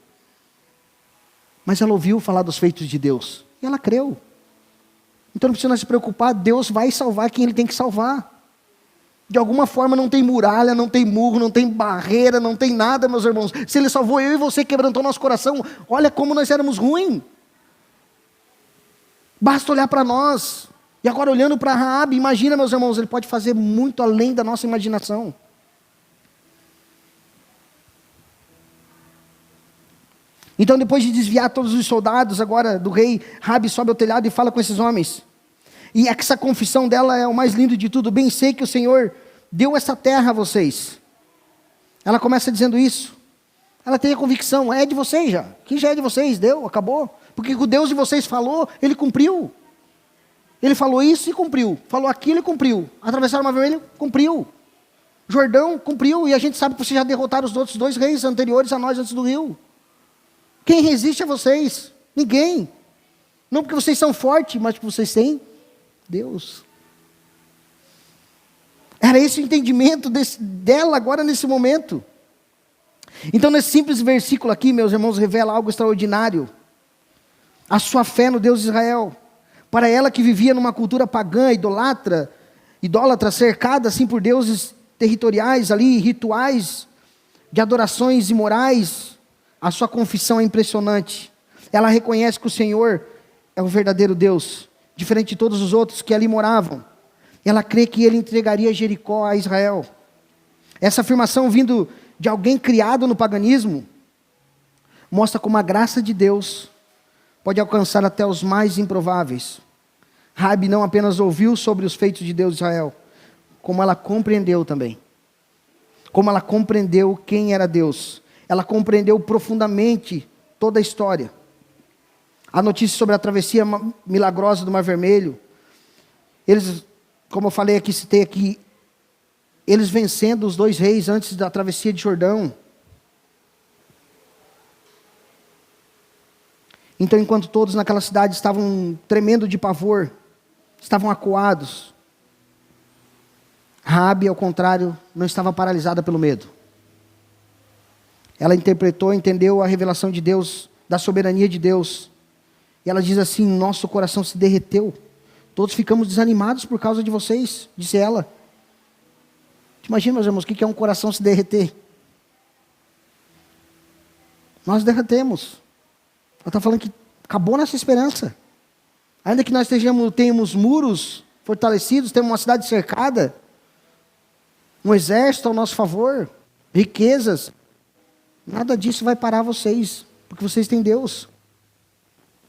Speaker 1: mas ela ouviu falar dos feitos de Deus e ela creu. Então não precisa se preocupar, Deus vai salvar quem Ele tem que salvar. De alguma forma não tem muralha, não tem murro, não tem barreira, não tem nada, meus irmãos. Se Ele salvou eu e você, quebrantou nosso coração, olha como nós éramos ruins. Basta olhar para nós. E agora olhando para Raabe, imagina, meus irmãos, Ele pode fazer muito além da nossa imaginação. Então, depois de desviar todos os soldados agora do rei, Raabe sobe ao telhado e fala com esses homens. E essa confissão dela é o mais lindo de tudo. Bem sei que o Senhor deu essa terra a vocês. Ela começa dizendo isso. Ela tem a convicção, é de vocês já. Que já é de vocês, deu, acabou. Porque o Deus de vocês falou, Ele cumpriu. Ele falou isso e cumpriu. Falou aquilo e cumpriu. Atravessaram o Mar Vermelho, cumpriu. Jordão, cumpriu. E a gente sabe que vocês já derrotaram os outros 2 reis anteriores a nós antes do rio. Quem resiste a vocês? Ninguém. Não porque vocês são fortes, mas porque vocês têm Deus. Era esse o entendimento dela agora nesse momento. Então, nesse simples versículo aqui, meus irmãos, revela algo extraordinário. A sua fé no Deus de Israel. Para ela que vivia numa cultura pagã, idólatra, cercada assim por deuses territoriais ali, rituais de adorações imorais, a sua confissão é impressionante. Ela reconhece que o Senhor é o verdadeiro Deus, diferente de todos os outros que ali moravam. Ela crê que Ele entregaria Jericó a Israel. Essa afirmação vindo de alguém criado no paganismo, mostra como a graça de Deus pode alcançar até os mais improváveis. Raabe não apenas ouviu sobre os feitos de Deus de Israel, como ela compreendeu também. Como ela compreendeu quem era Deus. Ela compreendeu profundamente toda a história. A notícia sobre a travessia milagrosa do Mar Vermelho. Eles, como eu falei aqui, citei aqui, eles vencendo os 2 reis antes da travessia de Jordão. Então, enquanto todos naquela cidade estavam tremendo de pavor, estavam acuados, Raabe, ao contrário, não estava paralisada pelo medo. Ela interpretou, entendeu a revelação de Deus, da soberania de Deus. E ela diz assim: nosso coração se derreteu. Todos ficamos desanimados por causa de vocês, disse ela. Imagina, meus irmãos, o que é um coração se derreter? Nós derretemos. Ela está falando que acabou nossa esperança. Ainda que nós tenhamos muros fortalecidos, temos uma cidade cercada, um exército ao nosso favor, riquezas, nada disso vai parar vocês, porque vocês têm Deus.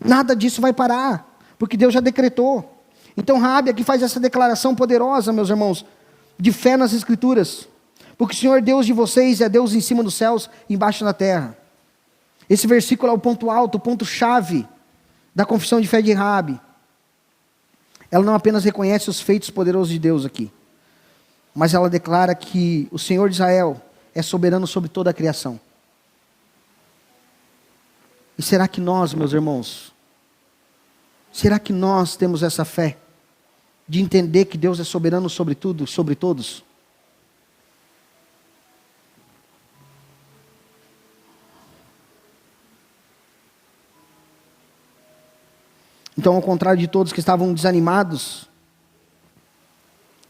Speaker 1: Nada disso vai parar, porque Deus já decretou. Então Raabe aqui faz essa declaração poderosa, meus irmãos, de fé nas Escrituras. Porque o Senhor Deus de vocês é Deus em cima dos céus e embaixo da terra. Esse versículo é o ponto alto, o ponto chave da confissão de fé de Raabe. Ela não apenas reconhece os feitos poderosos de Deus aqui, mas ela declara que o Senhor de Israel é soberano sobre toda a criação. E será que nós, meus irmãos, será que nós temos essa fé de entender que Deus é soberano sobre tudo, sobre todos? Então, ao contrário de todos que estavam desanimados,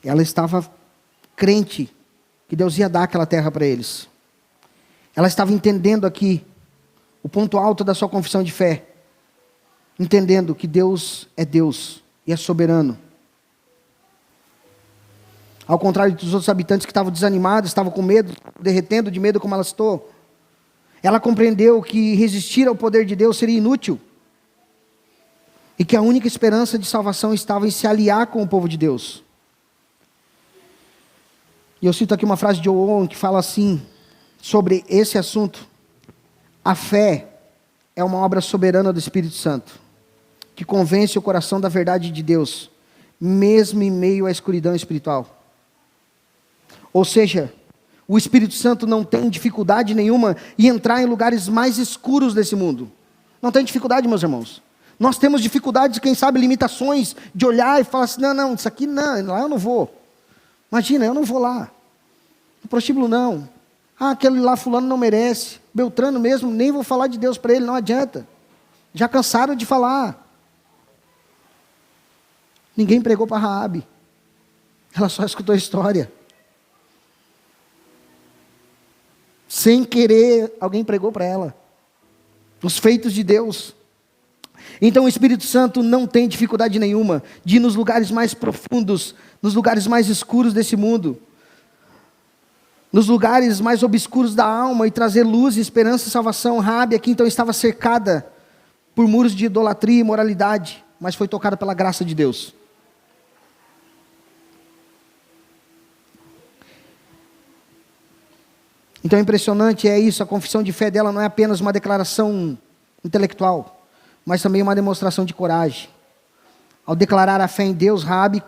Speaker 1: ela estava crente que Deus ia dar aquela terra para eles. Ela estava entendendo aqui o ponto alto da sua confissão de fé, entendendo que Deus e é soberano. Ao contrário dos outros habitantes que estavam desanimados, estavam com medo, derretendo de medo como ela citou, ela compreendeu que resistir ao poder de Deus seria inútil, e que a única esperança de salvação estava em se aliar com o povo de Deus. E eu cito aqui uma frase de Owen que fala assim, sobre esse assunto: a fé é uma obra soberana do Espírito Santo, que convence o coração da verdade de Deus, mesmo em meio à escuridão espiritual. Ou seja, o Espírito Santo não tem dificuldade nenhuma em entrar em lugares mais escuros desse mundo. Não tem dificuldade, meus irmãos. Nós temos dificuldades, quem sabe, limitações, de olhar e falar assim: não, isso aqui não, lá eu não vou. Imagina, eu não vou lá. No prostíbulo não. Aquele lá fulano não merece. Beltrano mesmo, nem vou falar de Deus para ele, não adianta. Já cansaram de falar. Ninguém pregou para Raabe. Ela só escutou a história. Sem querer, alguém pregou para ela os feitos de Deus. Então o Espírito Santo não tem dificuldade nenhuma de ir nos lugares mais profundos, nos lugares mais escuros desse mundo, nos lugares mais obscuros da alma, e trazer luz, esperança e salvação. Raabe aqui então estava cercada por muros de idolatria e imoralidade, mas foi tocada pela graça de Deus. Então impressionante é isso, a confissão de fé dela não é apenas uma declaração intelectual, mas também uma demonstração de coragem. Ao declarar a fé em Deus, Raabe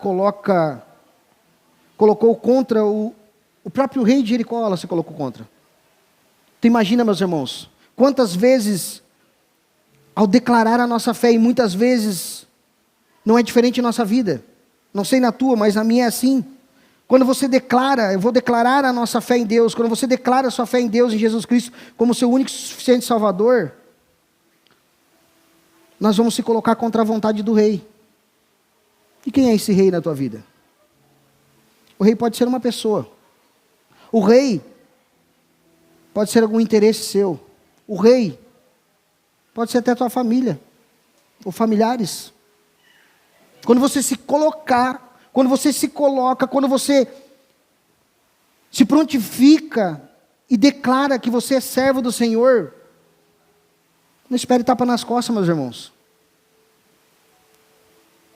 Speaker 1: colocou contra o próprio rei de Jericó, ela se colocou contra. Tu imagina, meus irmãos, quantas vezes, ao declarar a nossa fé, e muitas vezes, não é diferente em nossa vida, não sei na tua, mas na minha é assim, Quando você declara, eu vou declarar a nossa fé em Deus, quando você declara a sua fé em Deus, em Jesus Cristo, como seu único e suficiente Salvador, nós vamos se colocar contra a vontade do rei. E quem é esse rei na tua vida? O rei pode ser uma pessoa. O rei pode ser algum interesse seu. O rei pode ser até a tua família, ou familiares. Quando você se colocar, quando você se coloca, quando você se prontifica e declara que você é servo do Senhor, não espere tapa nas costas, meus irmãos.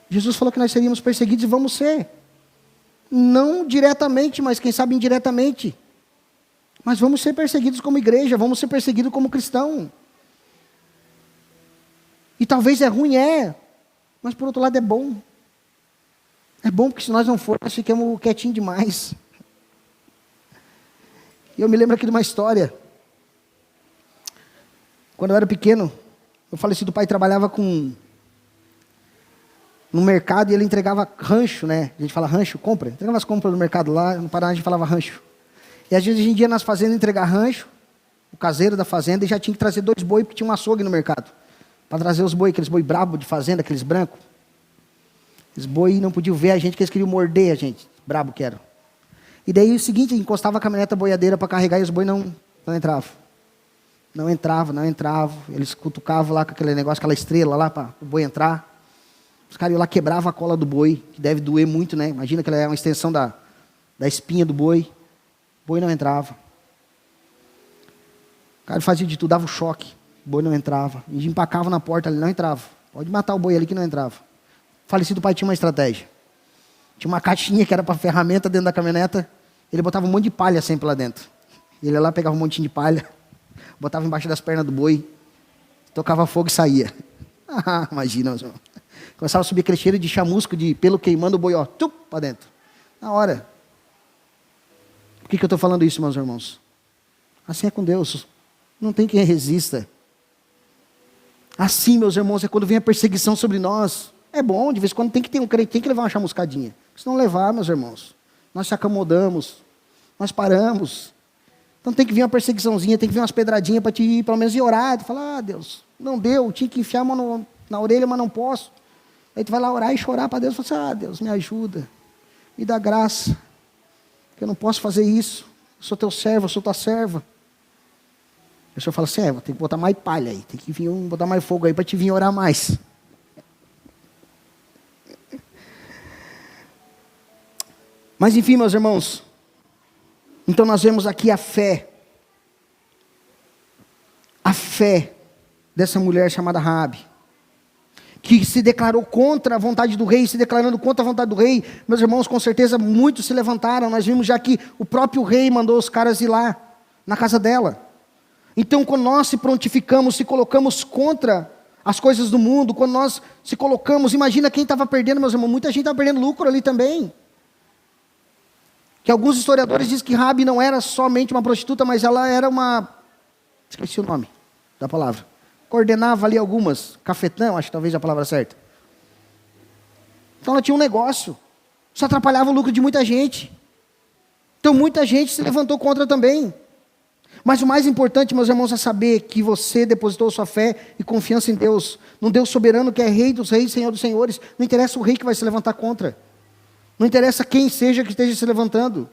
Speaker 1: Jesus falou que nós seríamos perseguidos e vamos ser. Não diretamente, mas quem sabe indiretamente. Mas vamos ser perseguidos como igreja, vamos ser perseguidos como cristão. E talvez é ruim, mas por outro lado é bom. É bom porque se nós não formos, nós ficamos quietinhos demais. E eu me lembro aqui de uma história. Quando eu era pequeno, meu falecido pai trabalhava no mercado e ele entregava rancho, né? A gente fala rancho, compra. Entregava as compras no mercado lá, no Paraná a gente falava rancho. E às vezes a gente ia nas fazendas entregar rancho, o caseiro da fazenda, e já tinha que trazer 2 boi, porque tinha um açougue no mercado. Para trazer os boi, aqueles boi brabo de fazenda, aqueles brancos. Os boi não podiam ver a gente, que eles queriam morder a gente, brabo que era. E daí o seguinte, encostava a caminhoneta boiadeira para carregar e os boi não entravam. Não entrava. Eles cutucavam lá com aquele negócio, aquela estrela lá para o boi entrar. Os caras iam lá, quebravam a cola do boi, que deve doer muito, né? Imagina que ela é uma extensão da espinha do boi. O boi não entrava. O cara fazia de tudo, dava um choque. O boi não entrava. E empacava na porta ali, não entrava. Pode matar o boi ali que não entrava. O falecido pai tinha uma estratégia. Tinha uma caixinha que era para ferramenta dentro da caminhoneta. Ele botava um monte de palha sempre lá dentro. Ele ia lá, pegava um montinho de palha, botava embaixo das pernas do boi, tocava fogo e saía. Imagina, meus irmãos. Começava a subir aquele cheiro de chamusco, de pelo queimando o boi, ó, para dentro. Na hora. Por que eu estou falando isso, meus irmãos? Assim é com Deus. Não tem quem resista. Assim, meus irmãos, é quando vem a perseguição sobre nós. É bom, de vez em quando tem que ter um crente, tem que levar uma chamuscadinha. Se não levar, meus irmãos, nós se acomodamos, nós paramos. Então tem que vir uma perseguiçãozinha, tem que vir umas pedradinhas para te ir, pelo menos ir orar, e falar, Deus, não deu, tinha que enfiar a mão na orelha, mas não posso. Aí tu vai lá orar e chorar para Deus, e falar assim, Deus, me ajuda, me dá graça, que eu não posso fazer isso, eu sou teu servo, eu sou tua serva. O Senhor fala assim, tem que botar mais palha aí, tem que vir botar mais fogo aí para te vir orar mais. Mas enfim, meus irmãos, então nós vemos aqui a fé dessa mulher chamada Raabe, que se declarou contra a vontade do rei, se declarando contra a vontade do rei. Meus irmãos, com certeza muitos se levantaram. Nós vimos já que o próprio rei mandou os caras ir lá, na casa dela. Então quando nós se prontificamos, se colocamos contra as coisas do mundo, quando nós se colocamos, imagina quem estava perdendo, meus irmãos, muita gente estava perdendo lucro ali também. Que alguns historiadores dizem que Raabe não era somente uma prostituta, mas ela era esqueci o nome da palavra, coordenava ali algumas, cafetão, acho que talvez a palavra certa. Então ela tinha um negócio, isso atrapalhava o lucro de muita gente. Então muita gente se levantou contra também. Mas o mais importante, meus irmãos, é saber que você depositou sua fé e confiança em Deus, num Deus soberano que é Rei dos reis, Senhor dos senhores. Não interessa o rei que vai se levantar contra. Não interessa quem seja que esteja se levantando.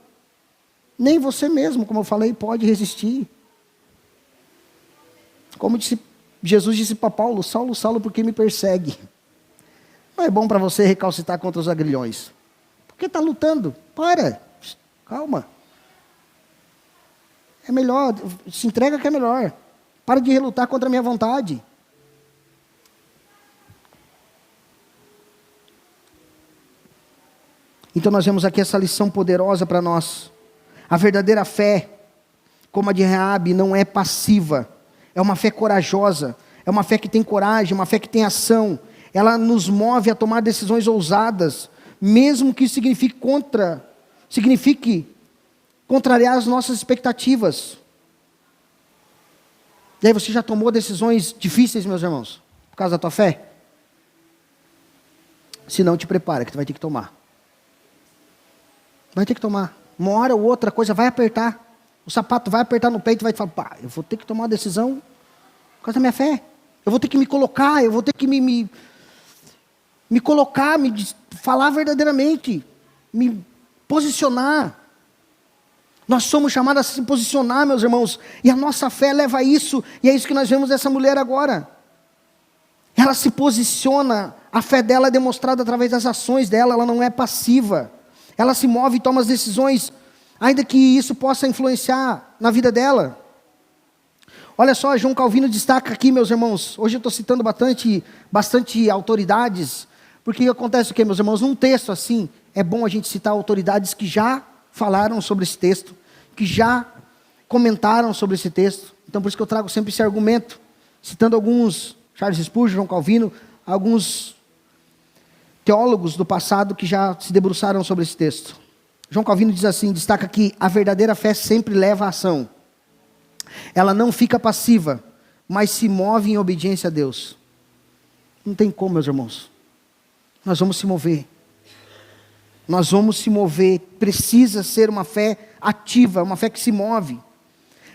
Speaker 1: Nem você mesmo, como eu falei, pode resistir. Como Jesus disse para Paulo, Saulo, Saulo, por que me persegue? Não é bom para você recalcitar contra os agrilhões. Porque está lutando. Para, calma. É melhor, se entrega que é melhor. Para de relutar contra a minha vontade. Então nós vemos aqui essa lição poderosa para nós. A verdadeira fé, como a de Raabe, não é passiva. É uma fé corajosa. É uma fé que tem coragem, uma fé que tem ação. Ela nos move a tomar decisões ousadas, mesmo que signifique contrariar as nossas expectativas. E aí, você já tomou decisões difíceis, meus irmãos, por causa da tua fé? Se não, te prepara, que tu vai ter que tomar. Vai ter que tomar. Uma hora ou outra coisa vai apertar. O sapato vai apertar no peito e vai te falar, pá, eu vou ter que tomar uma decisão por causa da minha fé. Eu vou ter que me colocar, eu vou ter que me colocar, falar verdadeiramente, me posicionar. Nós somos chamados a se posicionar, meus irmãos, e a nossa fé leva a isso, e é isso que nós vemos dessa mulher agora. Ela se posiciona, a fé dela é demonstrada através das ações dela, ela não é passiva. Ela se move e toma as decisões, ainda que isso possa influenciar na vida dela. Olha só, João Calvino destaca aqui, meus irmãos, hoje eu estou citando bastante autoridades, porque acontece o quê, meus irmãos? Num texto assim, é bom a gente citar autoridades que já falaram sobre esse texto, que já comentaram sobre esse texto. Então por isso que eu trago sempre esse argumento, citando alguns, Charles Spurgeon, João Calvino, alguns teólogos do passado que já se debruçaram sobre esse texto. João Calvino diz assim, destaca que a verdadeira fé sempre leva à ação. Ela não fica passiva, mas se move em obediência a Deus. Não tem como, meus irmãos. Nós vamos se mover. Nós vamos se mover. Precisa ser uma fé ativa, uma fé que se move.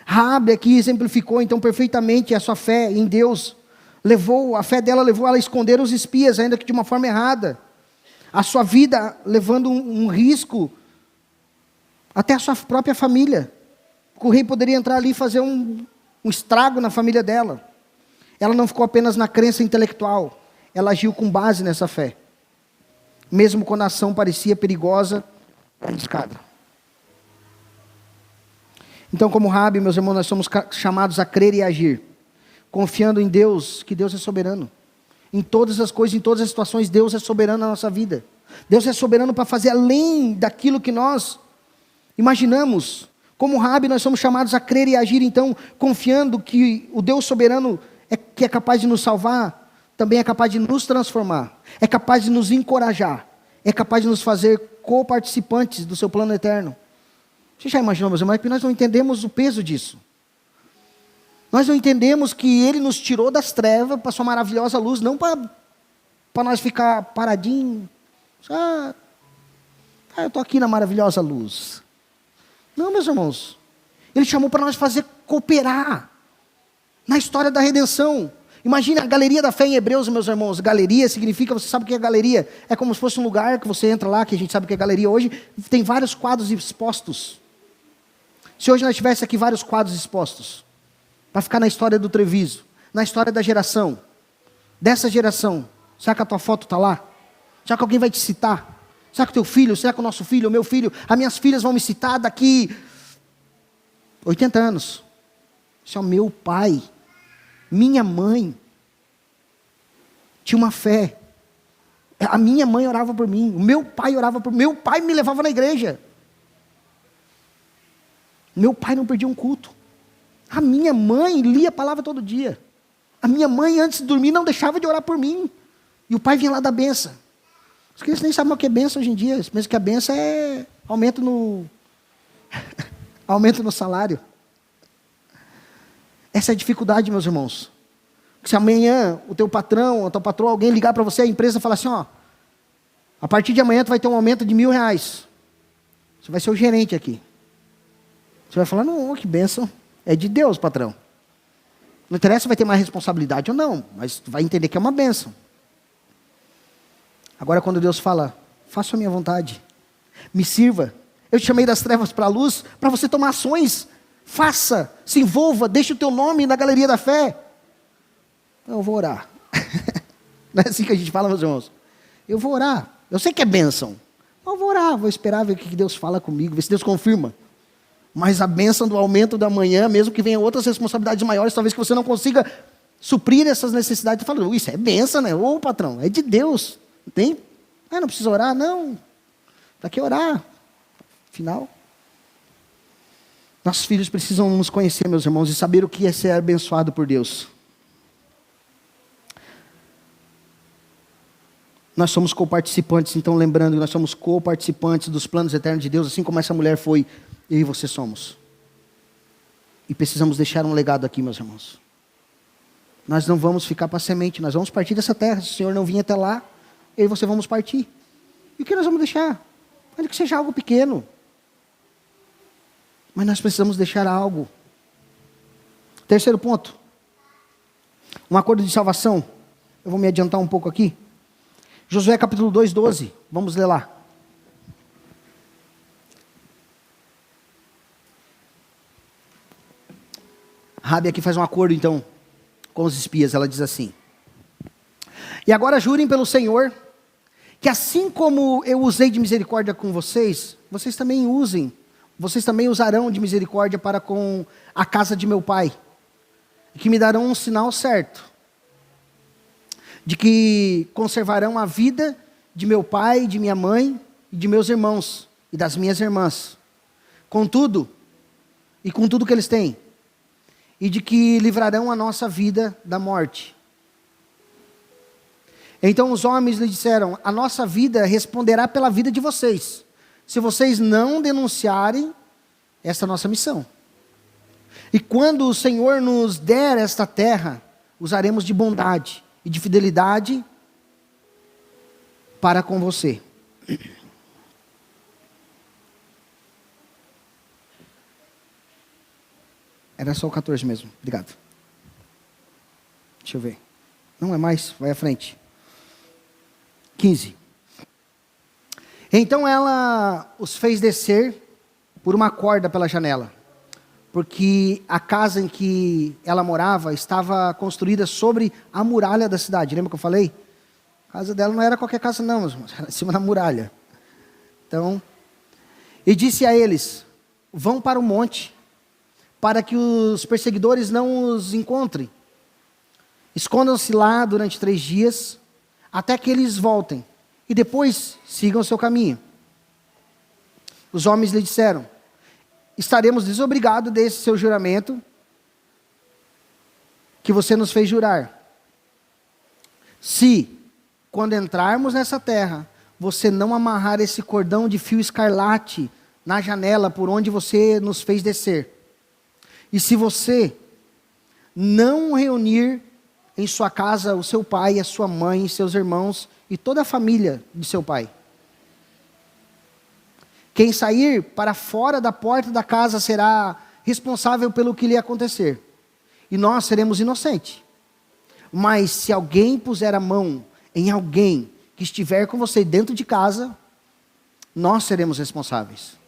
Speaker 1: Raabe aqui exemplificou então perfeitamente a sua fé em Deus. A fé dela levou ela a esconder os espias, ainda que de uma forma errada. A sua vida levando um risco, até a sua própria família. O rei poderia entrar ali e fazer um estrago na família dela. Ela não ficou apenas na crença intelectual, ela agiu com base nessa fé. Mesmo quando a ação parecia perigosa e arriscada. Então, como Raabe, meus irmãos, nós somos chamados a crer e agir, confiando em Deus, que Deus é soberano. Em todas as coisas, em todas as situações, Deus é soberano na nossa vida. Deus é soberano para fazer além daquilo que nós imaginamos. Como Raabe, nós somos chamados a crer e agir, então, confiando que o Deus soberano que é capaz de nos salvar, também é capaz de nos transformar, é capaz de nos encorajar, é capaz de nos fazer co-participantes do seu plano eterno. Você já imaginou, meus irmãos, que nós não entendemos o peso disso. Nós não entendemos que Ele nos tirou das trevas para sua maravilhosa luz, não para nós ficar paradinhos. Eu estou aqui na maravilhosa luz. Não, meus irmãos. Ele chamou para nós cooperar na história da redenção. Imagina a galeria da fé em Hebreus, meus irmãos. Galeria significa, você sabe o que é galeria? É como se fosse um lugar que você entra lá, que a gente sabe o que é galeria hoje, tem vários quadros expostos. Se hoje nós tivéssemos aqui vários quadros expostos, para ficar na história do Treviso, na história da geração, dessa geração, será que a tua foto está lá? Será que alguém vai te citar? Será que o teu filho, será que o nosso filho, o meu filho, as minhas filhas vão me citar daqui 80 anos? Isso é o meu pai, minha mãe, tinha uma fé. A minha mãe orava por mim, o meu pai orava por mim, meu pai me levava na igreja. Meu pai não perdia um culto. A minha mãe lia a palavra todo dia. A minha mãe, antes de dormir, não deixava de orar por mim. E o pai vinha lá dar benção. Os crianças nem sabem o que é benção hoje em dia. Eles pensam que a benção é aumento no salário. Essa é a dificuldade, meus irmãos. Se amanhã o teu patrão, a tua patroa, alguém ligar para você, a empresa falar assim, ó, a partir de amanhã tu vai ter um aumento de R$1.000. Você vai ser o gerente aqui. Você vai falar, não, que bênção. É de Deus, patrão. Não interessa se vai ter mais responsabilidade ou não, mas tu vai entender que é uma bênção. Agora quando Deus fala, faça a minha vontade, me sirva. Eu te chamei das trevas para a luz, para você tomar ações. Faça, se envolva, deixe o teu nome na galeria da fé. Eu vou orar. Não é assim que a gente fala, meus irmãos? Eu vou orar. Eu sei que é bênção. Eu vou orar, vou esperar ver o que Deus fala comigo, ver se Deus confirma. Mas a bênção do aumento da manhã, mesmo que venham outras responsabilidades maiores, talvez que você não consiga suprir essas necessidades. Falando, isso é bênção, né? Ô patrão, é de Deus. Tem? Não precisa orar? Não. Está aqui orar. Final. Nossos filhos precisam nos conhecer, meus irmãos, e saber o que é ser abençoado por Deus. Nós somos co-participantes, então lembrando que nós somos co-participantes dos planos eternos de Deus, assim como essa mulher foi, eu e você somos. E precisamos deixar um legado aqui, meus irmãos. Nós não vamos ficar para a semente, nós vamos partir dessa terra. Se o Senhor não vir até lá, eu e você vamos partir. E o que nós vamos deixar? Ainda que seja algo pequeno. Mas nós precisamos deixar algo. Terceiro ponto. Um acordo de salvação. Eu vou me adiantar um pouco aqui. Josué capítulo 2, 12. Vamos ler lá. Rabi aqui faz um acordo então com os espias. Ela diz assim: e agora jurem pelo Senhor, que assim como eu usei de misericórdia com vocês, vocês também usarão de misericórdia para com a casa de meu pai, e que me darão um sinal certo, de que conservarão a vida de meu pai, de minha mãe, e de meus irmãos, e das minhas irmãs, com tudo que eles têm, e de que livrarão a nossa vida da morte. Então os homens lhe disseram: a nossa vida responderá pela vida de vocês, se vocês não denunciarem esta nossa missão. E quando o Senhor nos der esta terra, usaremos de bondade e de fidelidade para com você. Era só o 14 mesmo, obrigado. Deixa eu ver. Não é mais, vai à frente. 15. Então ela os fez descer por uma corda pela janela, porque a casa em que ela morava estava construída sobre a muralha da cidade. Lembra que eu falei? A casa dela não era qualquer casa não, era em cima da muralha. Então, e disse a eles: vão para o monte, para que os perseguidores não os encontrem. Escondam-se lá durante 3 dias, até que eles voltem, e depois sigam o seu caminho. Os homens lhe disseram: estaremos desobrigados desse seu juramento que você nos fez jurar, se, quando entrarmos nessa terra, você não amarrar esse cordão de fio escarlate na janela por onde você nos fez descer. E se você não reunir em sua casa o seu pai, a sua mãe, seus irmãos e toda a família de seu pai. Quem sair para fora da porta da casa será responsável pelo que lhe acontecer, e nós seremos inocentes. Mas se alguém puser a mão em alguém que estiver com você dentro de casa, nós seremos responsáveis.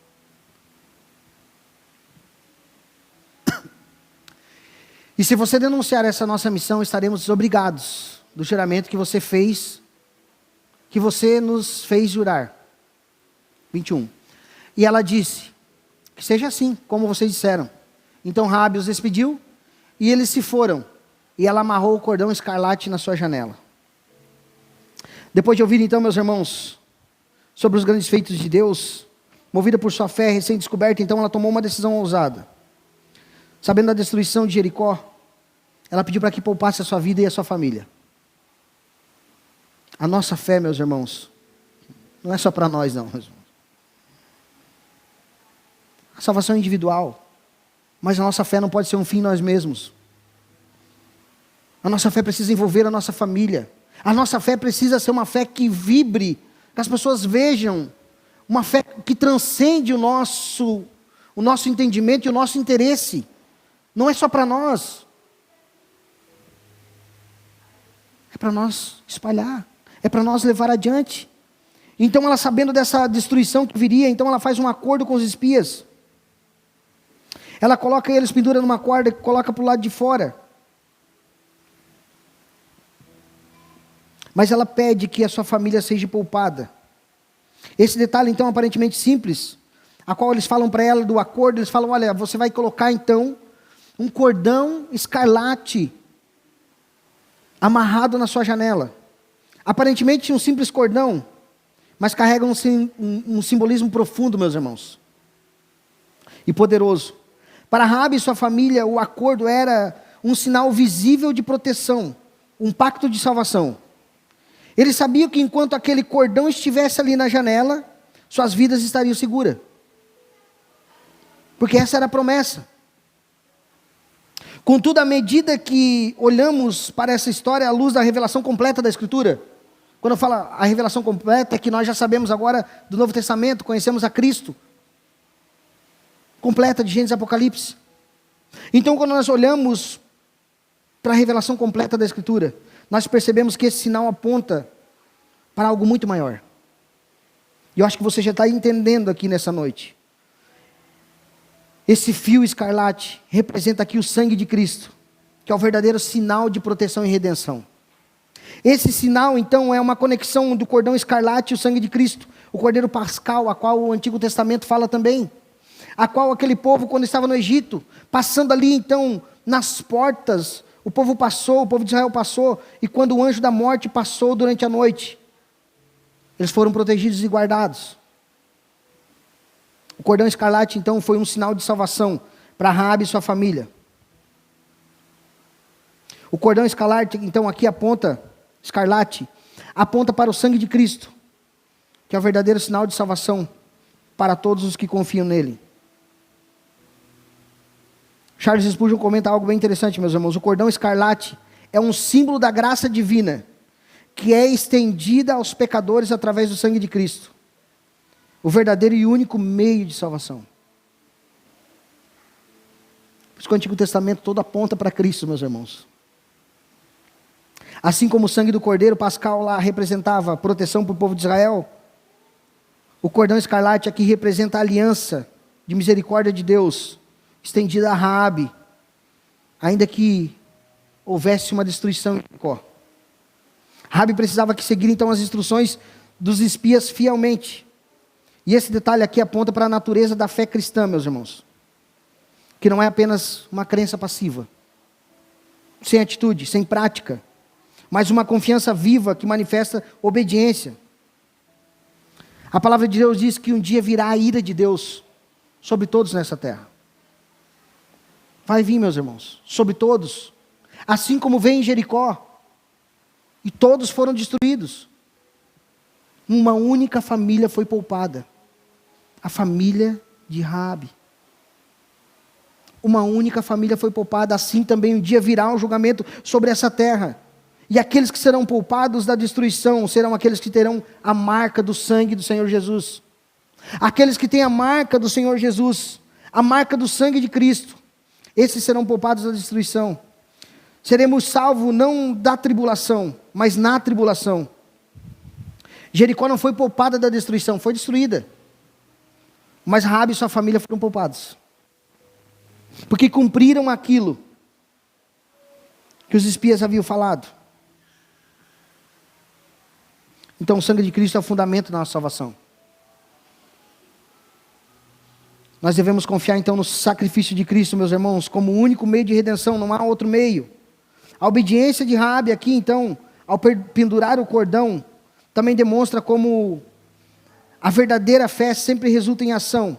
Speaker 1: E se você denunciar essa nossa missão, estaremos desobrigados do juramento que você fez, que você nos fez jurar. 21. E ela disse: que seja assim, como vocês disseram. Então Rabi os despediu, e eles se foram, e ela amarrou o cordão escarlate na sua janela. Depois de ouvir então, meus irmãos, sobre os grandes feitos de Deus, movida por sua fé recém-descoberta, então ela tomou uma decisão ousada. Sabendo da destruição de Jericó, ela pediu para que poupasse a sua vida e a sua família. A nossa fé, meus irmãos, não é só para nós não, meus irmãos. A salvação é individual, mas a nossa fé não pode ser um fim em nós mesmos. A nossa fé precisa envolver a nossa família. A nossa fé precisa ser uma fé que vibre, que as pessoas vejam, uma fé que transcende o nosso entendimento e o nosso interesse. Não é só para nós. É para nós espalhar. É para nós levar adiante. Então ela, sabendo dessa destruição que viria, então ela faz um acordo com os espias. Ela coloca eles, pendura numa corda, coloca para o lado de fora. Mas ela pede que a sua família seja poupada. Esse detalhe então aparentemente simples, a qual eles falam para ela do acordo, eles falam: olha, você vai colocar então um cordão escarlate amarrado na sua janela. Aparentemente um simples cordão, mas carrega um simbolismo profundo, meus irmãos, e poderoso. Para Rabi e sua família, o acordo era um sinal visível de proteção, um pacto de salvação. Eles sabiam que enquanto aquele cordão estivesse ali na janela, suas vidas estariam seguras, porque essa era a promessa. Contudo, à medida que olhamos para essa história à luz da revelação completa da Escritura, quando eu falo a revelação completa, é que nós já sabemos agora do Novo Testamento, conhecemos a Cristo completa de Gênesis e Apocalipse. Então, quando nós olhamos para a revelação completa da Escritura, nós percebemos que esse sinal aponta para algo muito maior. E eu acho que você já está entendendo aqui nessa noite. Esse fio escarlate representa aqui o sangue de Cristo, que é o verdadeiro sinal de proteção e redenção. Esse sinal, então, é uma conexão do cordão escarlate e o sangue de Cristo, o cordeiro pascal, a qual o Antigo Testamento fala também, a qual aquele povo, quando estava no Egito, passando ali, então, nas portas, o povo de Israel passou, e quando o anjo da morte passou durante a noite, eles foram protegidos e guardados. O cordão escarlate, então, foi um sinal de salvação para Raabe e sua família. O cordão escarlate, então, aqui aponta para o sangue de Cristo, que é o verdadeiro sinal de salvação para todos os que confiam nele. Charles Spurgeon comenta algo bem interessante, meus irmãos. O cordão escarlate é um símbolo da graça divina, que é estendida aos pecadores através do sangue de Cristo, o verdadeiro e único meio de salvação. Por isso que o Antigo Testamento todo aponta para Cristo, meus irmãos. Assim como o sangue do cordeiro pascal lá representava proteção para o povo de Israel, o cordão escarlate aqui representa a aliança de misericórdia de Deus, estendida a Raabe, ainda que houvesse uma destruição em Jericó. Raabe precisava que seguir então as instruções dos espias fielmente. E esse detalhe aqui aponta para a natureza da fé cristã, meus irmãos, que não é apenas uma crença passiva, sem atitude, sem prática, mas uma confiança viva que manifesta obediência. A palavra de Deus diz que um dia virá a ira de Deus sobre todos nessa terra. Vai vir, meus irmãos, sobre todos, assim como veio em Jericó, e todos foram destruídos. Uma única família foi poupada, a família de Raabe. Uma única família foi poupada, assim também um dia virá um julgamento sobre essa terra. E aqueles que serão poupados da destruição serão aqueles que terão a marca do sangue do Senhor Jesus. Aqueles que têm a marca do Senhor Jesus, a marca do sangue de Cristo, esses serão poupados da destruição. Seremos salvos não da tribulação, mas na tribulação. Jericó não foi poupada da destruição, foi destruída. Mas Raabe e sua família foram poupados, porque cumpriram aquilo que os espias haviam falado. Então o sangue de Cristo é o fundamento da nossa salvação. Nós devemos confiar então no sacrifício de Cristo, meus irmãos, como o único meio de redenção, não há outro meio. A obediência de Raabe aqui então, ao pendurar o cordão, também demonstra como a verdadeira fé sempre resulta em ação.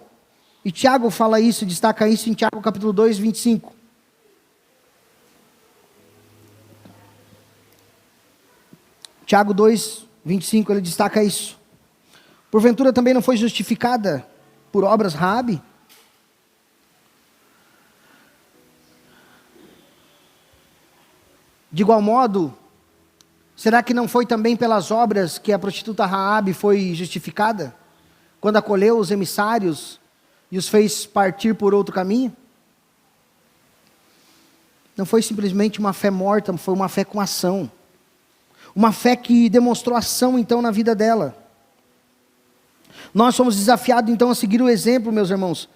Speaker 1: E Tiago fala isso, destaca isso em Tiago capítulo 2, 25. Tiago 2, 25, ele destaca isso. Porventura também não foi justificada por obras Raabe? De igual modo, será que não foi também pelas obras que a prostituta Raabe foi justificada? Quando acolheu os emissários e os fez partir por outro caminho? Não foi simplesmente uma fé morta, foi uma fé com ação. Uma fé que demonstrou ação então na vida dela. Nós somos desafiados então a seguir o exemplo, meus irmãos,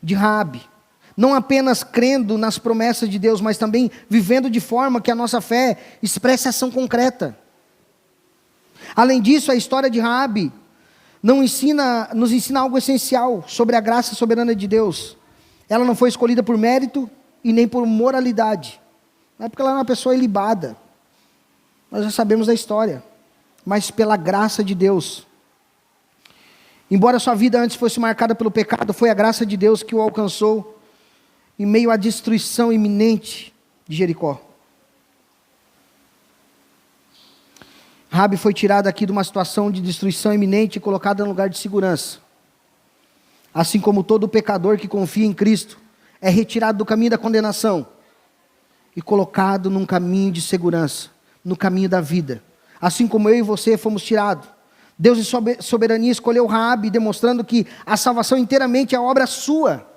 Speaker 1: de Raabe. Não apenas crendo nas promessas de Deus, mas também vivendo de forma que a nossa fé expresse ação concreta. Além disso, a história de Raabe nos ensina algo essencial sobre a graça soberana de Deus. Ela não foi escolhida por mérito e nem por moralidade. Não é porque ela é uma pessoa ilibada. Nós já sabemos da história. Mas pela graça de Deus. Embora sua vida antes fosse marcada pelo pecado, foi a graça de Deus que o alcançou em meio à destruição iminente de Jericó. Raabe foi tirada aqui de uma situação de destruição iminente e colocada no lugar de segurança. Assim como todo pecador que confia em Cristo é retirado do caminho da condenação e colocado num caminho de segurança, no caminho da vida. Assim como eu e você fomos tirados. Deus em soberania escolheu Raabe, demonstrando que a salvação inteiramente é obra sua.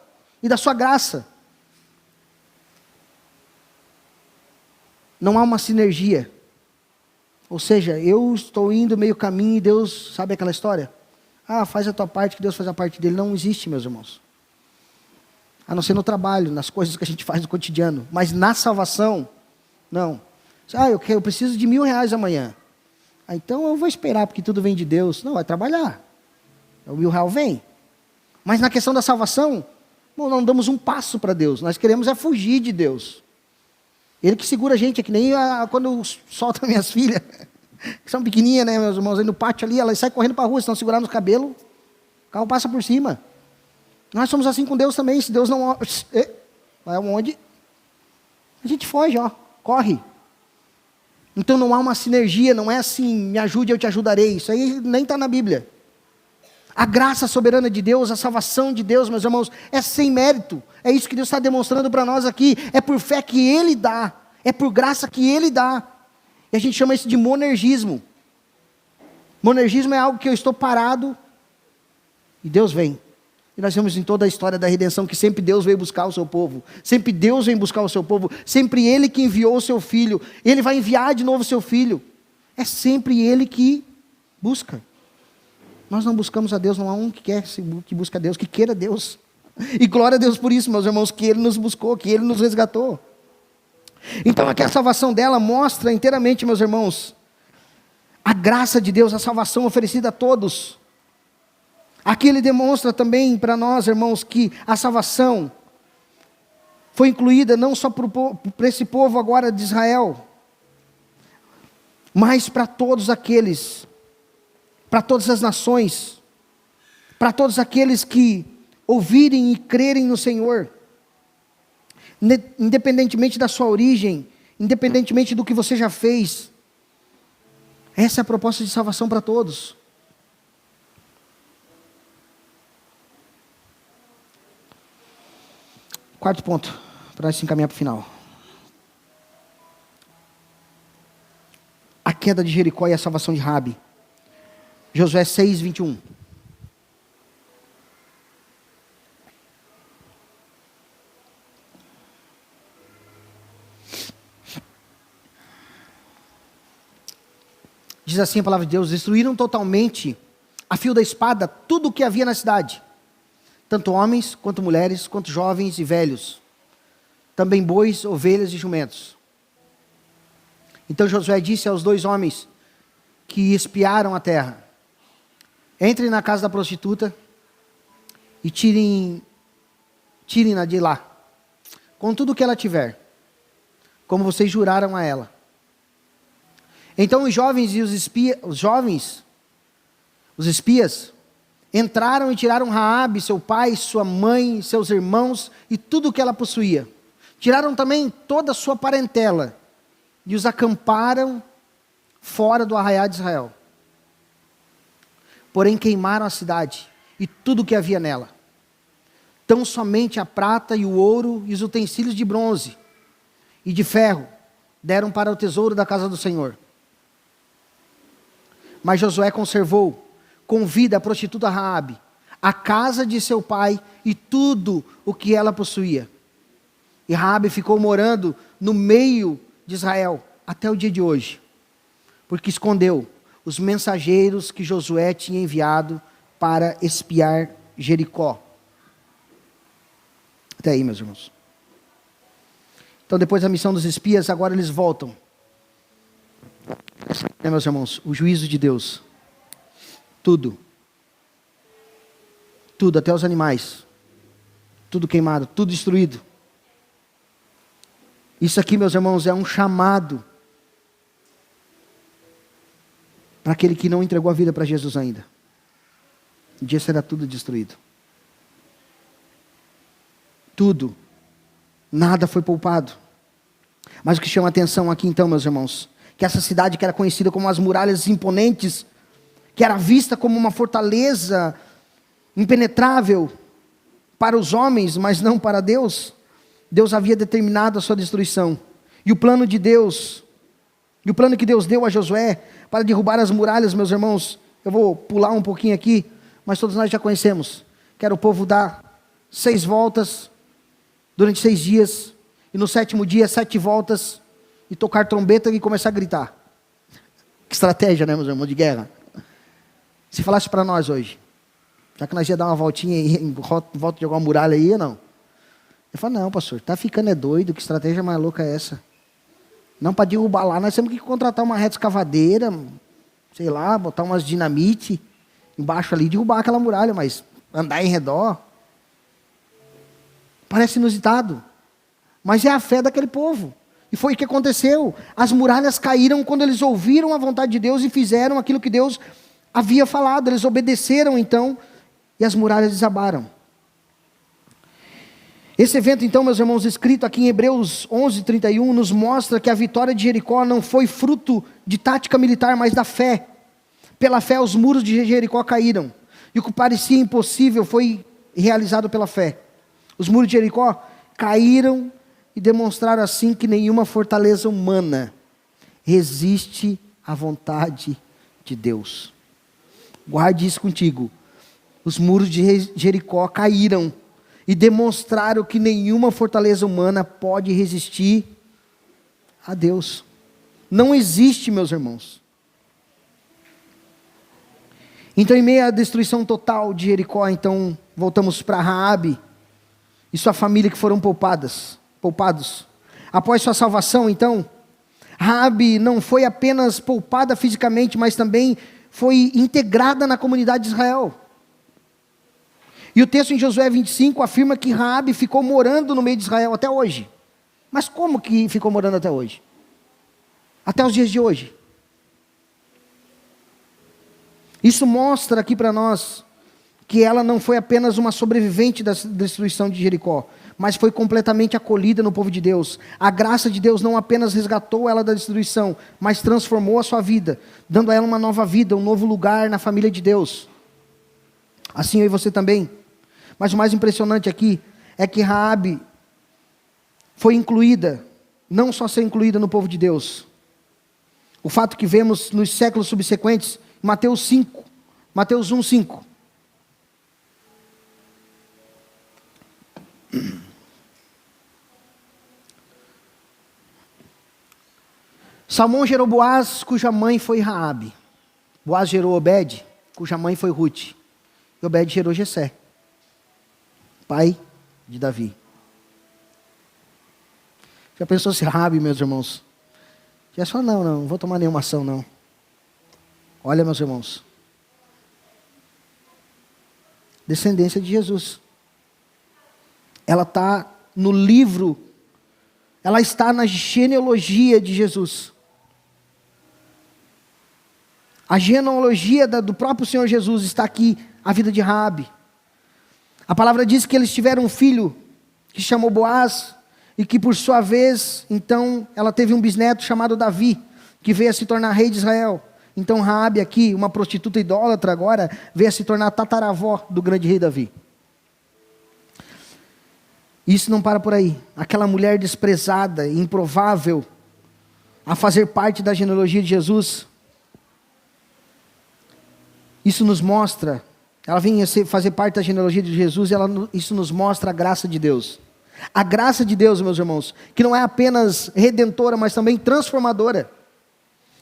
Speaker 1: e da sua graça. Não há uma sinergia. Ou seja, eu estou indo meio caminho e Deus, sabe aquela história? Faz a tua parte que Deus faz a parte dele. Não existe, meus irmãos. A não ser no trabalho, nas coisas que a gente faz no cotidiano. Mas na salvação, não. Eu preciso de R$1.000 amanhã. Então eu vou esperar, porque tudo vem de Deus. Não, vai trabalhar. O R$1.000 vem. Mas na questão da salvação, não damos um passo para Deus. Nós queremos fugir de Deus. Ele que segura a gente, é que nem quando eu solto minhas filhas, que são pequenininhas, né, meus irmãos, aí no pátio ali, elas saem correndo para a rua, estão segurando os cabelos, o carro passa por cima. Nós somos assim com Deus também. Se Deus não... vai aonde? A gente foge, corre. Então não há uma sinergia, não é assim, me ajude, eu te ajudarei. Isso aí nem está na Bíblia. A graça soberana de Deus, a salvação de Deus, meus irmãos, é sem mérito. É isso que Deus está demonstrando para nós aqui. É por fé que Ele dá. É por graça que Ele dá. E a gente chama isso de monergismo. Monergismo é algo que eu estou parado e Deus vem. E nós vemos em toda a história da redenção que sempre Deus veio buscar o seu povo. Sempre Deus vem buscar o seu povo. Sempre Ele que enviou o seu filho. Ele vai enviar de novo o seu filho. É sempre Ele que busca. Nós não buscamos a Deus, não há um que busca a Deus, que queira Deus. E glória a Deus por isso, meus irmãos, que Ele nos buscou, que Ele nos resgatou. Então aqui a salvação dela mostra inteiramente, meus irmãos, a graça de Deus, a salvação oferecida a todos. Aqui ele demonstra também para nós, irmãos, que a salvação foi incluída não só para esse povo agora de Israel, mas para todos aqueles, para todas as nações, para todos aqueles que ouvirem e crerem no Senhor, independentemente da sua origem, independentemente do que você já fez. Essa é a proposta de salvação para todos. Quarto ponto, para nós se encaminhar para o final. A queda de Jericó e a salvação de Raabe. Josué 6, 21. Diz assim a palavra de Deus: destruíram totalmente, a fio da espada, tudo o que havia na cidade. Tanto homens, quanto mulheres, quanto jovens e velhos. Também bois, ovelhas e jumentos. Então Josué disse aos 2 homens que espiaram a terra: entrem na casa da prostituta e tirem-na de lá, com tudo o que ela tiver, como vocês juraram a ela. Então os jovens e os espias, entraram e tiraram Raabe, seu pai, sua mãe, seus irmãos e tudo o que ela possuía. Tiraram também toda a sua parentela e os acamparam fora do arraial de Israel. Porém queimaram a cidade e tudo o que havia nela. Tão somente a prata e o ouro e os utensílios de bronze e de ferro deram para o tesouro da casa do Senhor. Mas Josué conservou com vida a prostituta Raabe, a casa de seu pai e tudo o que ela possuía. E Raabe ficou morando no meio de Israel até o dia de hoje, porque escondeu os mensageiros que Josué tinha enviado para espiar Jericó. Até aí, meus irmãos. Então, depois da missão dos espias, agora eles voltam. Meus irmãos, o juízo de Deus. Tudo, até os animais, tudo queimado, tudo destruído. Isso aqui, meus irmãos, é um chamado para aquele que não entregou a vida para Jesus ainda. Um dia será tudo destruído. Tudo, nada foi poupado. Mas o que chama a atenção aqui então, meus irmãos, que essa cidade que era conhecida como as muralhas imponentes, que era vista como uma fortaleza impenetrável para os homens, mas não para Deus, Deus havia determinado a sua destruição. E o plano de Deus, e o plano que Deus deu a Josué para derrubar as muralhas, meus irmãos, eu vou pular um pouquinho aqui, mas todos nós já conhecemos, que era o povo dar 6 voltas durante 6 dias, e no 7º dia, 7 voltas, e tocar trombeta e começar a gritar. Que estratégia, né, meus irmãos, de guerra? Se falasse para nós hoje, já que nós ia dar uma voltinha aí, em volta de alguma muralha aí, ou não? Eu falo, não, pastor, tá ficando doido, que estratégia mais louca é essa? Não, para derrubar lá, nós temos que contratar uma reta escavadeira, sei lá, botar umas dinamite embaixo ali, derrubar aquela muralha, mas andar em redor, parece inusitado, mas é a fé daquele povo. E foi o que aconteceu. As muralhas caíram quando eles ouviram a vontade de Deus e fizeram aquilo que Deus havia falado. Eles obedeceram então, e as muralhas desabaram. Esse evento então, meus irmãos, escrito aqui em Hebreus 11:31, nos mostra que a vitória de Jericó não foi fruto de tática militar, mas da fé. Pela fé os muros de Jericó caíram, e o que parecia impossível foi realizado pela fé. Os muros de Jericó caíram e demonstraram assim que nenhuma fortaleza humana resiste à vontade de Deus. Guarde isso contigo. Os muros de Jericó caíram e demonstraram que nenhuma fortaleza humana pode resistir a Deus. Não existe, meus irmãos. Então, em meio à destruição total de Jericó, então, voltamos para Raabe e sua família que foram poupados. Após sua salvação, então, Raabe não foi apenas poupada fisicamente, mas também foi integrada na comunidade de Israel. E o texto em Josué 25 afirma que Raabe ficou morando no meio de Israel até hoje. Mas como que ficou morando até hoje? Até os dias de hoje. Isso mostra aqui para nós que ela não foi apenas uma sobrevivente da destruição de Jericó, mas foi completamente acolhida no povo de Deus. A graça de Deus não apenas resgatou ela da destruição, mas transformou a sua vida, dando a ela uma nova vida, um novo lugar na família de Deus. Assim eu e você também. Mas o mais impressionante aqui é que Raabe foi incluída, não só ser incluída no povo de Deus. O fato que vemos nos séculos subsequentes, Mateus 1:5. Salmão gerou Boaz, cuja mãe foi Raabe. Boaz gerou Obed, cuja mãe foi Ruth. E Obed gerou Jessé, pai de Davi. Já pensou se Raabe, meus irmãos? Já falou, não vou tomar nenhuma ação, não. Olha, meus irmãos. Descendência de Jesus. Ela está no livro, ela está na genealogia de Jesus. A genealogia do próprio Senhor Jesus está aqui, a vida de Raabe. A palavra diz que eles tiveram um filho que se chamou Boaz, e que por sua vez, então, ela teve um bisneto chamado Davi, que veio a se tornar rei de Israel. Então Raabe aqui, uma prostituta idólatra agora, veio a se tornar tataravó do grande rei Davi. Isso não para por aí. Aquela mulher desprezada, improvável, a fazer parte da genealogia de Jesus, isso nos mostra, ela vem a fazer parte da genealogia de Jesus, isso nos mostra a graça de Deus. A graça de Deus, meus irmãos, que não é apenas redentora, mas também transformadora.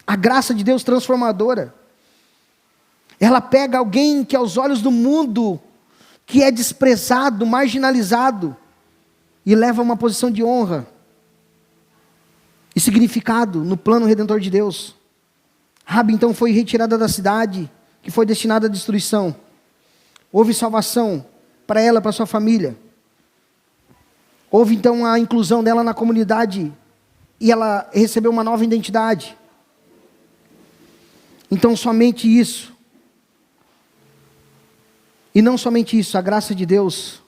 Speaker 1: A graça de Deus transformadora. Ela pega alguém que aos olhos do mundo, que é desprezado, marginalizado, e leva a uma posição de honra e significado no plano redentor de Deus. Raabe então foi retirada da cidade, que foi destinada à destruição. Houve salvação para ela, para sua família. Houve então a inclusão dela na comunidade, e ela recebeu uma nova identidade. Então somente isso, e não somente isso, a graça de Deus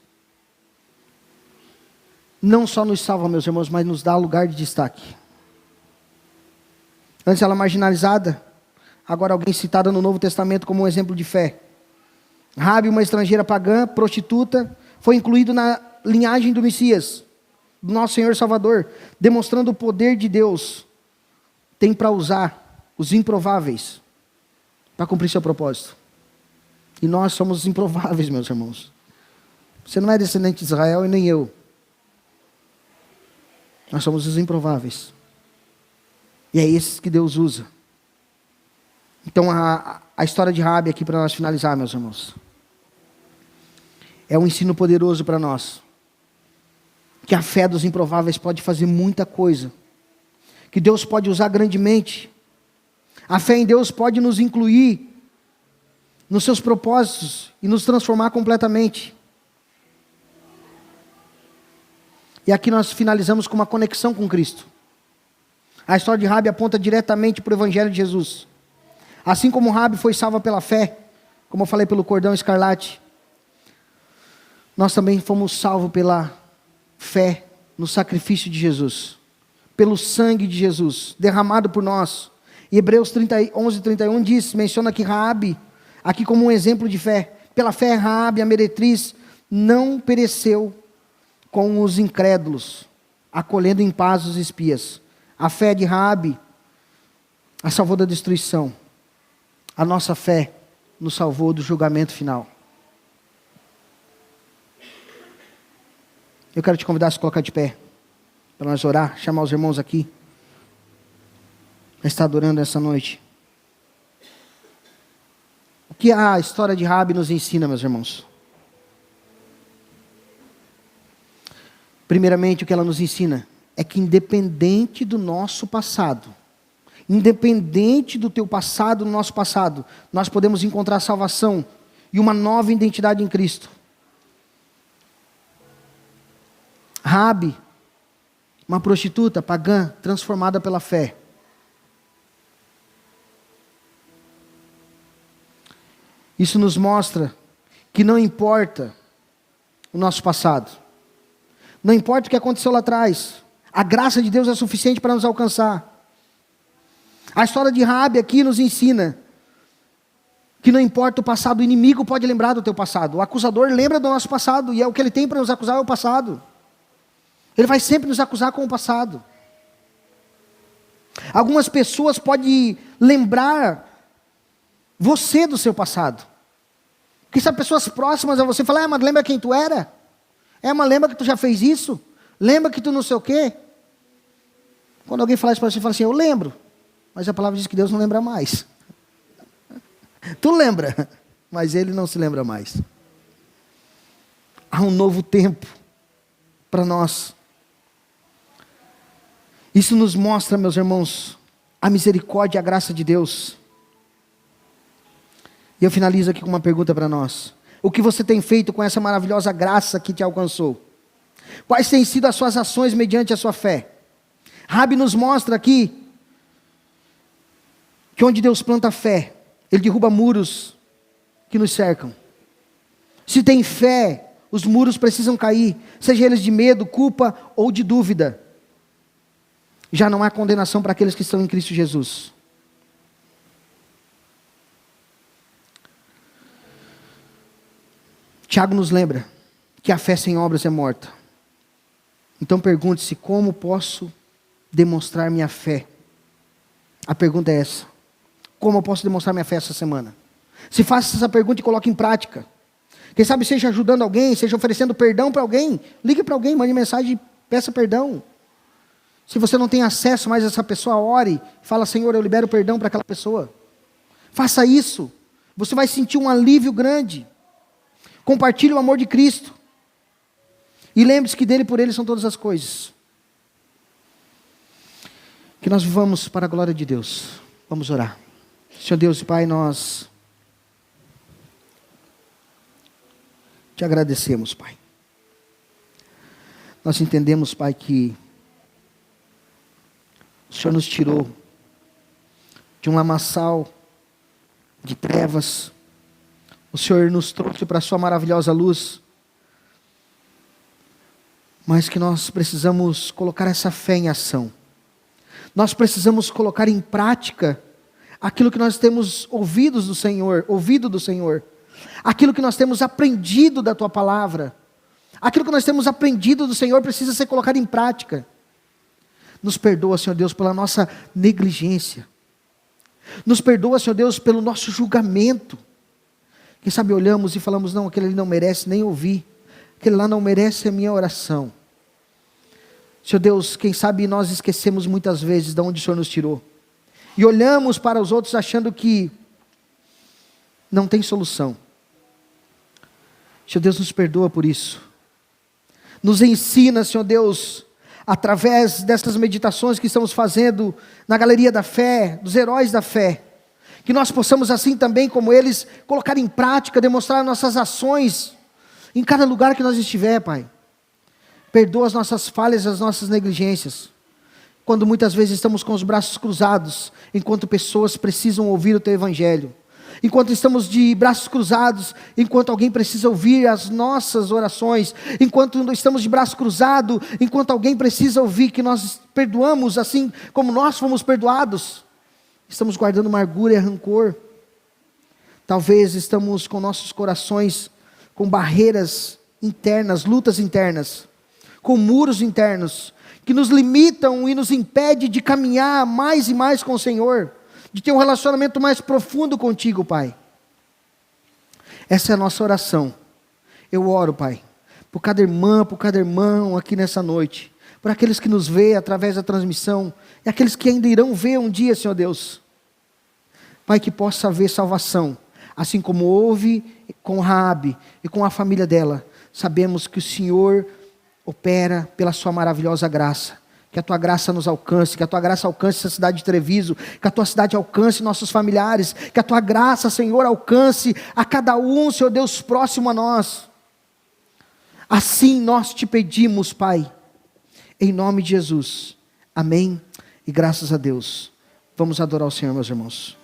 Speaker 1: não só nos salva, meus irmãos, mas nos dá lugar de destaque. Antes ela marginalizada, agora alguém citada no Novo Testamento como um exemplo de fé. Raabe, uma estrangeira pagã, prostituta, foi incluído na linhagem do Messias, do nosso Senhor Salvador, demonstrando o poder de Deus. Tem para usar os improváveis para cumprir seu propósito. E nós somos improváveis, meus irmãos. Você não é descendente de Israel e nem eu. Nós somos os improváveis. E é esses que Deus usa. Então a história de Raabe aqui para nós finalizar, meus irmãos. É um ensino poderoso para nós. Que a fé dos improváveis pode fazer muita coisa. Que Deus pode usar grandemente. A fé em Deus pode nos incluir nos seus propósitos e nos transformar completamente. E aqui nós finalizamos com uma conexão com Cristo. A história de Raabe aponta diretamente para o Evangelho de Jesus. Assim como Raabe foi salva pela fé, como eu falei pelo cordão escarlate, nós também fomos salvos pela fé no sacrifício de Jesus, pelo sangue de Jesus, derramado por nós. E Hebreus 11:31 menciona que Raabe, aqui como um exemplo de fé, pela fé Raabe, a meretriz, não pereceu com os incrédulos, acolhendo em paz os espias. A fé de Raabe a salvou da destruição. A nossa fé nos salvou do julgamento final. Eu quero te convidar a se colocar de pé, para nós orar, chamar os irmãos aqui, para estar adorando essa noite. O que a história de Raabe nos ensina, meus irmãos? Primeiramente, o que ela nos ensina é que independente do nosso passado, independente do teu passado, do nosso passado, nós podemos encontrar salvação e uma nova identidade em Cristo. Raabe, uma prostituta pagã, transformada pela fé. Isso nos mostra que não importa o nosso passado, não importa o que aconteceu lá atrás, a graça de Deus é suficiente para nos alcançar. A história de Raabe aqui nos ensina que não importa o passado, o inimigo pode lembrar do teu passado, o acusador lembra do nosso passado, e é o que ele tem para nos acusar é o passado. Ele vai sempre nos acusar com o passado. Algumas pessoas podem lembrar você do seu passado. Porque são pessoas próximas a você, falam, mas lembra quem tu era? Mas lembra que tu já fez isso? Lembra que tu não sei o quê? Quando alguém fala isso para você, fala assim, eu lembro. Mas a palavra diz que Deus não lembra mais. Tu lembra, mas Ele não se lembra mais. Há um novo tempo para nós. Isso nos mostra, meus irmãos, a misericórdia e a graça de Deus. E eu finalizo aqui com uma pergunta para nós. O que você tem feito com essa maravilhosa graça que te alcançou? Quais têm sido as suas ações mediante a sua fé? Raabe nos mostra aqui que onde Deus planta fé, Ele derruba muros que nos cercam. Se tem fé, os muros precisam cair, seja eles de medo, culpa ou de dúvida. Já não há condenação para aqueles que estão em Cristo Jesus. Tiago nos lembra que a fé sem obras é morta. Então pergunte-se, como posso demonstrar minha fé? A pergunta é essa. Como eu posso demonstrar minha fé essa semana? Se faça essa pergunta e coloque em prática. Quem sabe seja ajudando alguém, seja oferecendo perdão para alguém. Ligue para alguém, mande mensagem e peça perdão. Se você não tem acesso mais a essa pessoa, ore. Fala, Senhor, eu libero perdão para aquela pessoa. Faça isso. Você vai sentir um alívio grande. Compartilhe o amor de Cristo. E lembre-se que dele e por ele são todas as coisas. Que nós vivamos para a glória de Deus. Vamos orar. Senhor Deus e Pai, nós te agradecemos, Pai. Nós entendemos, Pai, que o Senhor nos tirou de um lamaçal de trevas. O Senhor nos trouxe para a sua maravilhosa luz. Mas que nós precisamos colocar essa fé em ação. Nós precisamos colocar em prática aquilo que nós temos ouvido do Senhor. Aquilo que nós temos aprendido da Tua palavra. Aquilo que nós temos aprendido do Senhor precisa ser colocado em prática. Nos perdoa, Senhor Deus, pela nossa negligência. Nos perdoa, Senhor Deus, pelo nosso julgamento. Quem sabe olhamos e falamos, não, aquele ali não merece nem ouvir. Aquele lá não merece a minha oração. Senhor Deus, quem sabe nós esquecemos muitas vezes de onde o Senhor nos tirou. E olhamos para os outros achando que não tem solução. Senhor Deus, nos perdoa por isso. Nos ensina, Senhor Deus, através dessas meditações que estamos fazendo na galeria da fé, dos heróis da fé, que nós possamos assim também como eles, colocar em prática, demonstrar nossas ações, em cada lugar que nós estiver, Pai. Perdoa as nossas falhas, as nossas negligências, quando muitas vezes estamos com os braços cruzados, enquanto pessoas precisam ouvir o Teu Evangelho, enquanto estamos de braços cruzados, enquanto alguém precisa ouvir as nossas orações, enquanto estamos de braço cruzado, enquanto alguém precisa ouvir que nós perdoamos assim como nós fomos perdoados, estamos guardando amargura e rancor. Talvez estamos com nossos corações com barreiras internas, lutas internas, com muros internos, que nos limitam e nos impede de caminhar mais e mais com o Senhor, de ter um relacionamento mais profundo contigo, Pai. Essa é a nossa oração. Eu oro, Pai, por cada irmã, por cada irmão aqui nessa noite, por aqueles que nos veem através da transmissão, e aqueles que ainda irão ver um dia, Senhor Deus. Pai, que possa haver salvação, assim como houve com Raabe e com a família dela. Sabemos que o Senhor opera pela sua maravilhosa graça. Que a Tua graça nos alcance, que a Tua graça alcance essa cidade de Treviso, que a Tua cidade alcance nossos familiares, que a Tua graça, Senhor, alcance a cada um, Senhor Deus, próximo a nós. Assim nós Te pedimos, Pai, em nome de Jesus. Amém e graças a Deus. Vamos adorar o Senhor, meus irmãos.